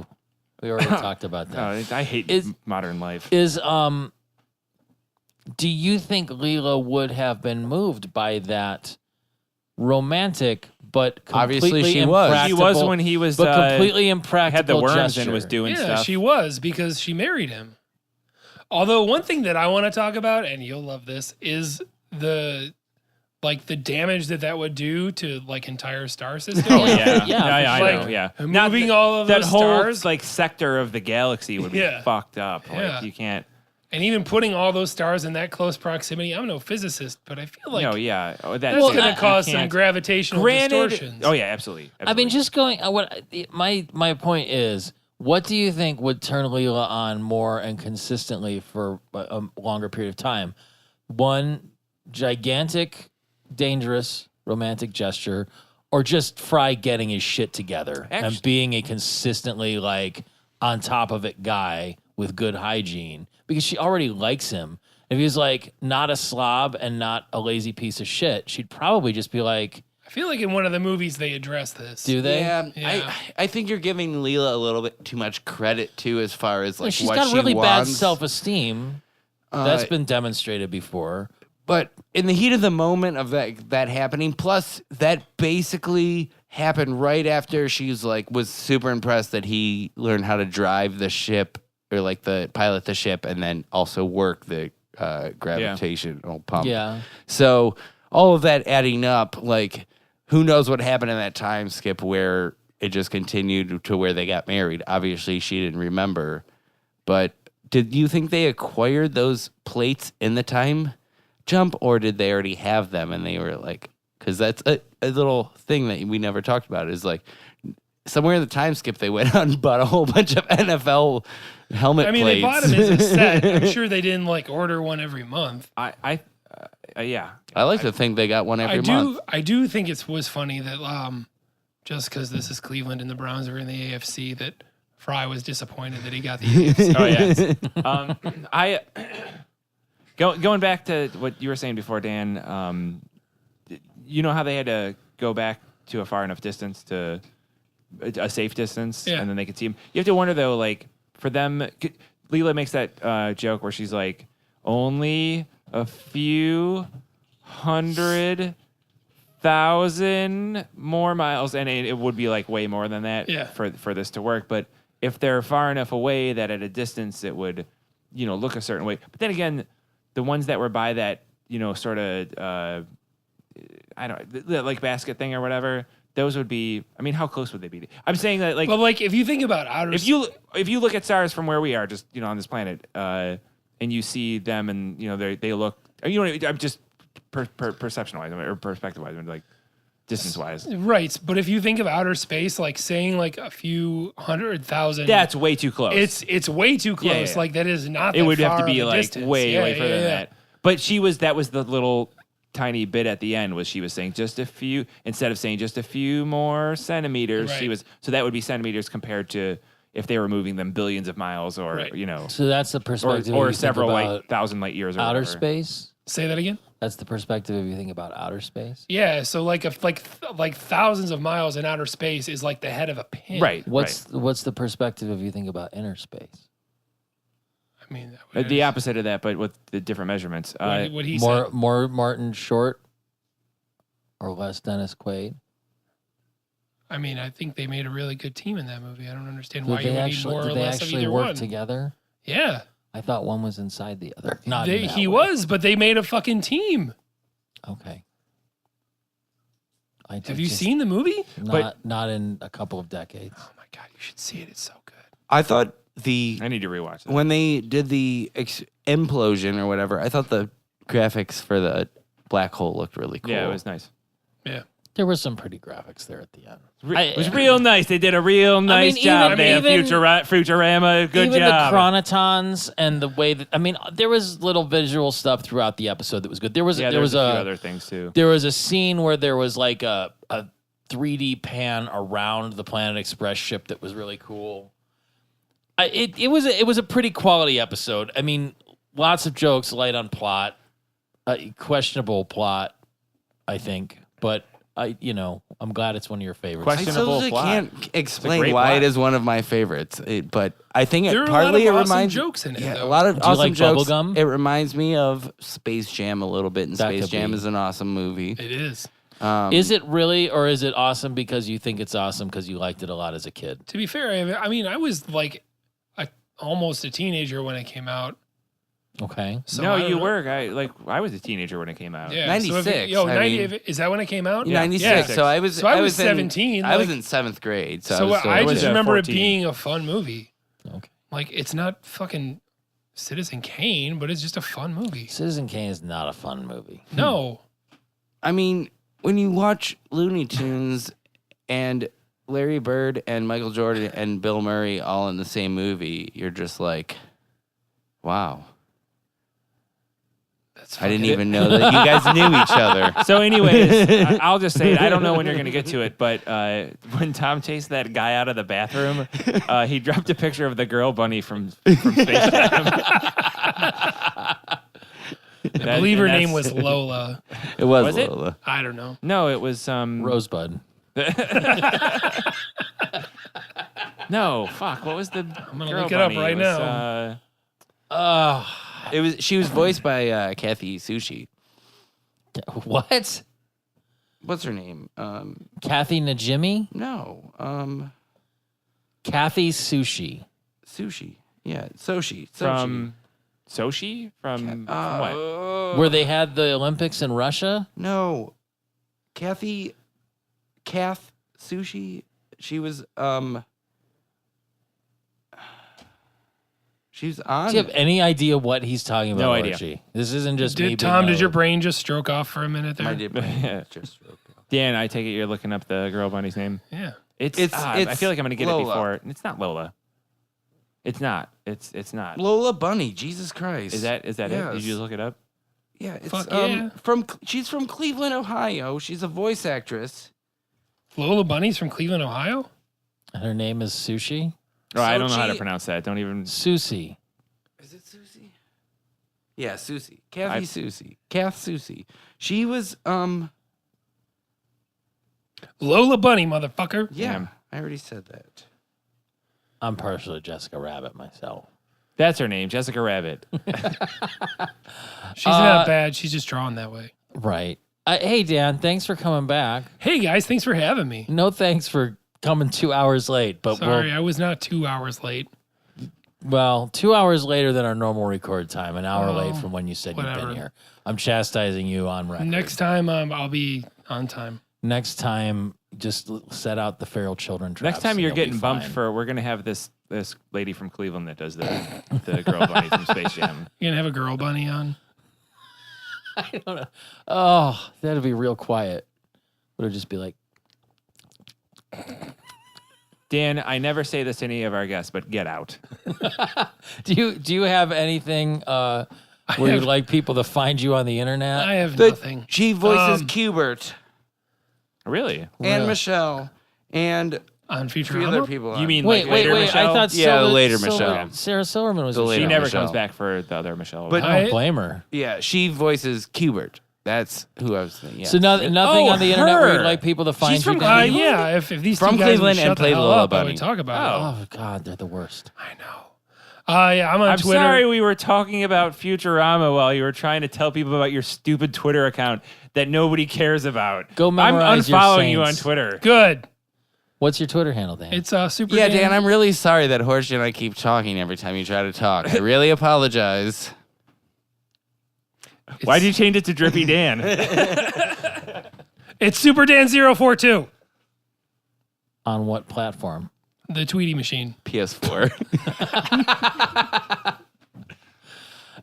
We already talked about that. Oh, I hate Is- modern life. Do you think Leela would have been moved by that romantic but Obviously completely she was. She was impractical- when he was but completely had impractical the worms gesture. and was doing Yeah, stuff. she was because she married him. Although one thing that I want to talk about, and you'll love this, is the damage that would do to like entire star system. Oh yeah, Yeah, I like, know. Yeah, moving all of that those whole stars. like sector of the galaxy would be Yeah. fucked up. Yeah. Like you can't. And even putting all those stars in that close proximity, I'm no physicist, but I feel like Yeah. Oh, that's Well, going I- to cause you some can't- gravitational Granted. distortions. Oh yeah, absolutely. I mean, just going. My point is, what do you think would turn Leela on more and consistently for a longer period of time? One gigantic, dangerous romantic gesture, or just Fry getting his shit together and being a consistently like on top of it guy with good hygiene, because she already likes him. If he was like not a slob and not a lazy piece of shit, she'd probably just be like, I feel like in one of the movies they address this. do they? Yeah. I think you're giving Leela a little bit too much credit too, as far as like She's what got she really bad wants. self-esteem. That's been demonstrated before. But in the heat of the moment of that happening, plus that basically happened right after she's like was super impressed that he learned how to drive the ship or like the pilot the ship and then also work the gravitational pump. Yeah. So all of that adding up, like, who knows what happened in that time skip where it just continued to where they got married. Obviously, she didn't remember. But did you think they acquired those plates in the time jump, or did they already have them and they were like, because that's a little thing that we never talked about is like somewhere in the time skip they went out and bought a whole bunch of NFL helmet plates. They bought them as a set. I'm sure they didn't like order one every month. Yeah. I like to think they got one every month. I do think it was funny that just because this is Cleveland and the Browns are in the AFC, that Fry was disappointed that he got the AFC. Oh yeah. Going back to what you were saying before, Dan. You know how they had to go back to a far enough distance to a safe distance, and then they could see him. You have to wonder though, like for them, Leela makes that joke where she's like, only a few 100,000 more miles, and it would be like way more than that for this to work. But if they're far enough away that at a distance it would, look a certain way. But then again, the ones that were by that, sort of, I don't know, like basket thing or whatever, those would be. I mean, how close would they be? I'm saying that, like, but like if you think about outer, if you look at stars from where we are, just on this planet, and you see them, and they look, I'm just perception wise or perspective wise, like distance wise, right? But if you think of outer space, like saying like a few 100,000, that's way too close. It's way too close. Yeah. Like that is not. It that would far have to be of a like distance. way further than that. But that was the little tiny bit at the end. She was saying just a few instead of saying just a few more centimeters. Right. So that would be centimeters compared to if they were moving them billions of miles or So that's the perspective, or several like thousand light years or outer whatever. Space. Say that again. That's the perspective if you think about outer space. Yeah, so like thousands of miles in outer space is like the head of a pin. Right. What's the perspective if you think about inner space? I mean, the opposite of that, but with the different measurements. What he said. More Martin Short or less Dennis Quaid? I mean, I think they made a really good team in that movie. I don't understand Did why you would need more or less of either work one. Together? Yeah. I thought one was inside the other. Not he was, but they made a fucking team. Okay. Have you seen the movie? Not in a couple of decades. Oh my god, you should see it. It's so good. I thought I need to rewatch that. when they did the implosion or whatever, I thought the graphics for the black hole looked really cool. Yeah, it was nice. Yeah. There were some pretty graphics there at the end. It was real nice. They did a real nice job. Futurama, good even job. The chronotons and the way that there was little visual stuff throughout the episode that was good. There was a few other things too. There was a scene where there was like a 3D pan around the Planet Express ship that was really cool. It was a pretty quality episode. I mean, lots of jokes, light on plot, questionable plot, I think, but. I'm glad it's one of your favorites. Questionable I plot. can't explain why it is one of my favorites, but I think there partly are a lot of it reminds jokes in it. Yeah, though. a lot of Do you awesome like jokes. Bubblegum? It reminds me of Space Jam a little bit, and That Space could Jam be. is an awesome movie. It is. Is it really, or is it awesome because you think it's awesome because you liked it a lot as a kid? To be fair, I mean, I was like almost a teenager when it came out. Okay. So No, I don't you know. were. I was a teenager when it came out. Yeah, 96, is that when it came out? 96. Yeah. So I was. So I was in- 17, I was like- in 7th grade. So, So I was just at remember 14. it being a fun movie. Okay. Like it's not fucking Citizen Kane, but it's just a fun movie. Citizen Kane is not a fun movie. No, I mean, when you watch Looney Tunes and Larry Bird and Michael Jordan and Bill Murray all in the same movie, you're just like, wow. that's I didn't fucking- even know that you guys knew each other. So, anyways, I'll just say it. I don't know when you're going to get to it, but when Tom chased that guy out of the bathroom, he dropped a picture of the girl bunny from Space Jam. I believe her name was Lola. It was, Was it? Lola. I don't know. No, it was Rosebud. No, fuck. What was the? I'm gonna girl look it up bunny? right was, now. She was voiced by Kathy Sushi. What? What's her name? Kathy Najimy? No. Kathy Sushi. Sushi. Yeah, Soshi. from Sochi from what? Where they had the Olympics in Russia? No. Kath Sushi. She was she's on. Do you have any idea what he's talking about? No idea. Archie? This isn't just me. Tom, did your brain just stroke off for a minute there? I did just Dan, I take it you're looking up the girl bunny's name. Yeah. It's I feel like I'm gonna get Lola. it before. It's not Lola. It's not. It's not. Lola Bunny. Jesus Christ. Is that it? Did Yes. you just look it up? Yeah, it's Fuck yeah. she's from Cleveland, Ohio. She's a voice actress. Lola Bunny's from Cleveland, Ohio? And her name is Sushi? Oh, I don't know how to Sochi- pronounce that. Don't even. Susie. Is it Susie? Yeah, Susie. Kathy Susie. Kath Susie. She was Lola Bunny, motherfucker. yeah, Damn. I already said that. I'm partial to Jessica Rabbit myself. That's her name, Jessica Rabbit. She's not bad. She's just drawn that way. Right. Hey, Dan, thanks for coming back. Hey, guys, thanks for having me. No thanks for coming 2 hours late. But Sorry, I was not 2 hours late. well, 2 hours later than our normal record time, an hour late Oh, from when you said you'd whatever. been here. I'm chastising you on record. Next time, I'll be on time. Next time, just set out the feral children traps. Next time and you're you'll be getting bumped fine. we're gonna have this lady from Cleveland that does the girl bunny from Space Jam. You gonna have a girl bunny on? I don't know. Oh, that'd be real quiet. Would it just be like, Dan, I never say this to any of our guests, but get out. do you have anything where you'd like people to find you on the internet? I have nothing. She voices Cubert Really? and Michelle and On three other Futurama? people. You mean Wait, like later, I Michelle? thought Yeah, later Michelle. Sarah Silverman was The a later She show. never Michelle. comes back for the other Michelle. But- I don't blame her. Yeah, she voices Cubert. That's who I was thinking. Yeah. So nothing Oh, on the internet where her. you'd like people to find She's you. from Dan? yeah. If these From two guys Cleveland would and shut the played hell Lola up, I Bunny. would talk about it. Oh God, they're the worst. I know. Yeah, I'm on I'm Twitter. sorry we were talking about Futurama while you were trying to tell people about your stupid Twitter account that nobody cares about. Go I'm memorize your unfollowing you on saints. Twitter. Good. What's your Twitter handle, Dan? It's super. Yeah, Dan, I'm really sorry that Horsey and I keep talking every time you try to talk. I really apologize. Why'd you change it to Drippy Dan? It's Super Dan 042, On what platform? the Tweety machine. PS4.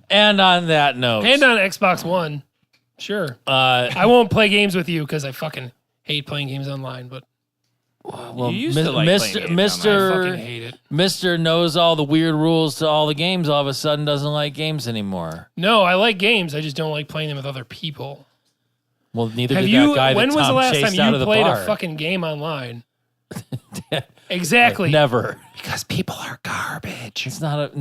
And on that note, And on Xbox One. Sure. I won't play games with you because I fucking hate playing games online, but well, You used to like playing games I fucking Mr. hate it. Mr. knows all the weird rules to all the games. All of a sudden, doesn't like games anymore. No, I like games. I just don't like playing them with other people. Well, neither Have did you? that guy When that was the Tom last chased time out you of the played bar. a fucking game online? Exactly. Never. Because people are garbage. It's not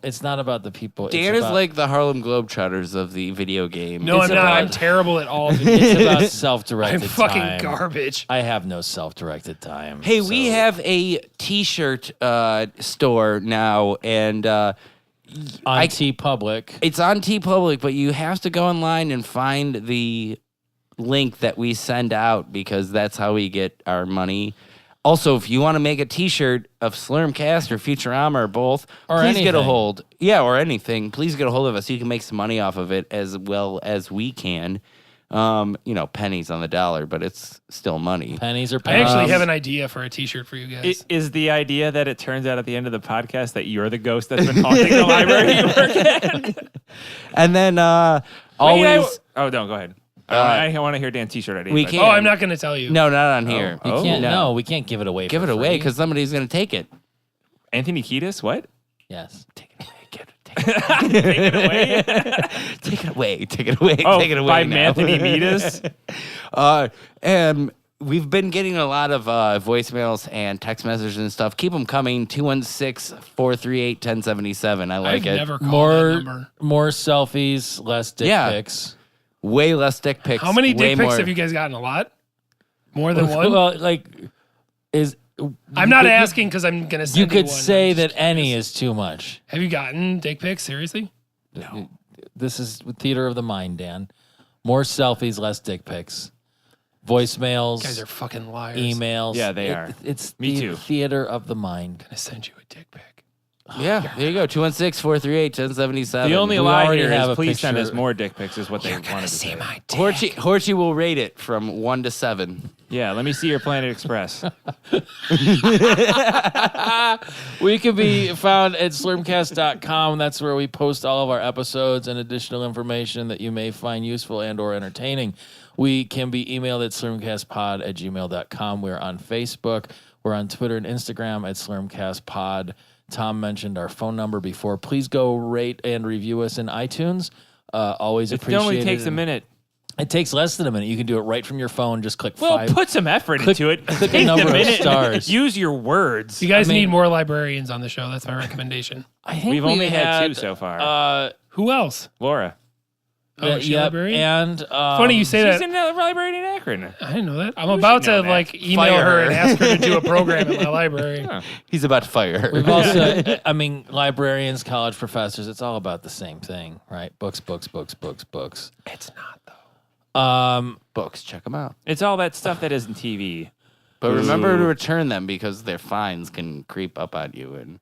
it's not about the people. Dan it's is about, like the Harlem Globetrotters of the video game. No, It's I'm not. about- I'm terrible at all of it. it's about I'm self-directed fucking time. garbage. I have no self-directed time. Hey, we so- have a T-shirt store now, and on T-Public. it's on TeePublic, but you have to go online and find the link that we send out because that's how we get our money. Also, if you want to make a T-shirt of Slurmcast or Futurama or both, Or please get a anything. hold. Yeah, or anything. Please get a hold of us. You can make some money off of it as well as we can. Pennies on the dollar, but it's still money. Pennies are I pennies. actually have an idea for a T-shirt for you guys. Is the idea that it turns out at the end of the podcast that you're the ghost that's been haunting the library you work at? And then always. Oh, no, go ahead. I want to hear Dan's T-shirt idea. We but- can't. Oh, I'm not going to tell you. No, not on here. You can't. no. No, we can't give it away. Give for it away free. because somebody's going to take it. Anthony Kiedis, what? Yes. Take it away. Take it away? Take it away. Take it away. Oh, Take it away. by now. Anthony Kiedis? We've been getting a lot of voicemails and text messages and stuff. Keep them coming. 216-438-1077. I like I've it. never called that number. More selfies, less dick Yeah. pics. Way less dick pics. How many way dick pics more. have you guys gotten? A lot? More than one? Well, like, I'm not asking because I'm going to send You could one. say I'm that just any curious. is too much. Have you gotten dick pics? Seriously? No. This is theater of the mind, Dan. More selfies, less dick pics. Voicemails, You guys are fucking liars. emails. Yeah, they are. It's Me the too. theater of the mind. I'm going to send you a dick pic. Yeah, there you go. 216-438-1077. The only We lie already here have a is please send picture. us more dick pics is what they wanted to say. Horchie will rate it from 1 to 7. Yeah, let me see your Planet Express. We can be found at slurmcast.com. That's where we post all of our episodes and additional information that you may find useful and or entertaining. We can be emailed at slurmcastpod@gmail.com. We're on Facebook. We're on Twitter and Instagram at slurmcastpod. Tom mentioned our phone number before. Please go rate and review us in iTunes. Always It appreciate it. only takes a minute. It takes less than a minute. You can do it right from your phone. Just click Well, 5. put some effort into it. click a Take number of minute. stars. Use your words. You guys I mean- need more librarians on the show. That's my recommendation. I think We've we only had 2 so far. Who else? Laura. Oh, is she a Yep. librarian? And Funny you say She's that. in a library in Akron. I didn't know that. I'm You about should to know that. like email Fire her her. and ask her to do a program at my library. He's about to fire her. We've also, I mean, librarians, college professors, it's all about the same thing, right? Books, books, books, books, books. It's not though. Books, check them out. It's all that stuff that isn't TV. But remember to return them because their fines can creep up on you. And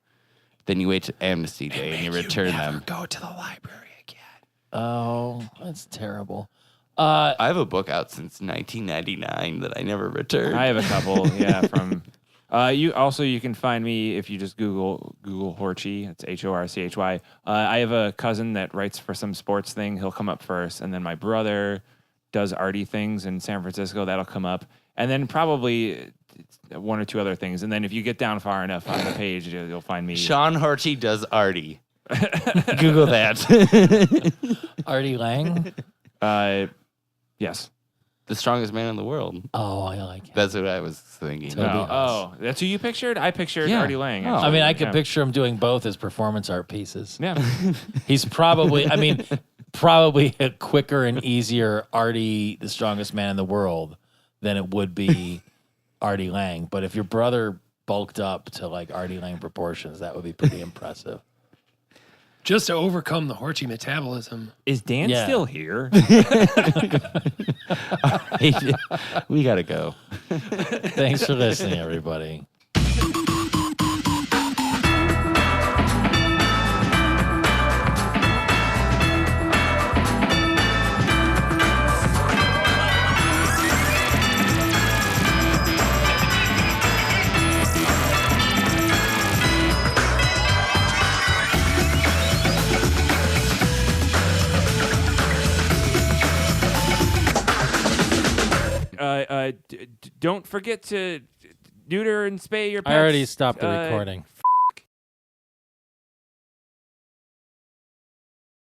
then you wait to Amnesty Day and you return them. Go to the library again. Oh, that's terrible. I have a book out since 1999 that I never returned. I have a couple, yeah, from you can find me if you just Google Horchy. It's Horchy. I have a cousin that writes for some sports thing. He'll come up first, and then my brother does arty things in San Francisco. That'll come up, and then probably 1 or 2 other things. And then if you get down far enough on the page, you'll find me. Sean Horchey does Artie. Google that. Artie Lang? Yes. The strongest man in the world. Oh, I like him. That's what I was thinking. Toby No. Huss. Oh, that's who you pictured? I pictured Yeah. Artie Lang. Oh. actually. I mean, I could Yeah. picture him doing both as performance art pieces. Yeah. He's probably, I mean, probably a quicker and easier Artie, the strongest man in the world, than it would be Artie Lang. But if your brother bulked up to like Artie Lang proportions, that would be pretty impressive. Just to overcome the Horchy metabolism. Is Dan Yeah. still here? We got to go. Thanks for listening, everybody. Don't forget to neuter and spay your pets. I already stopped the recording.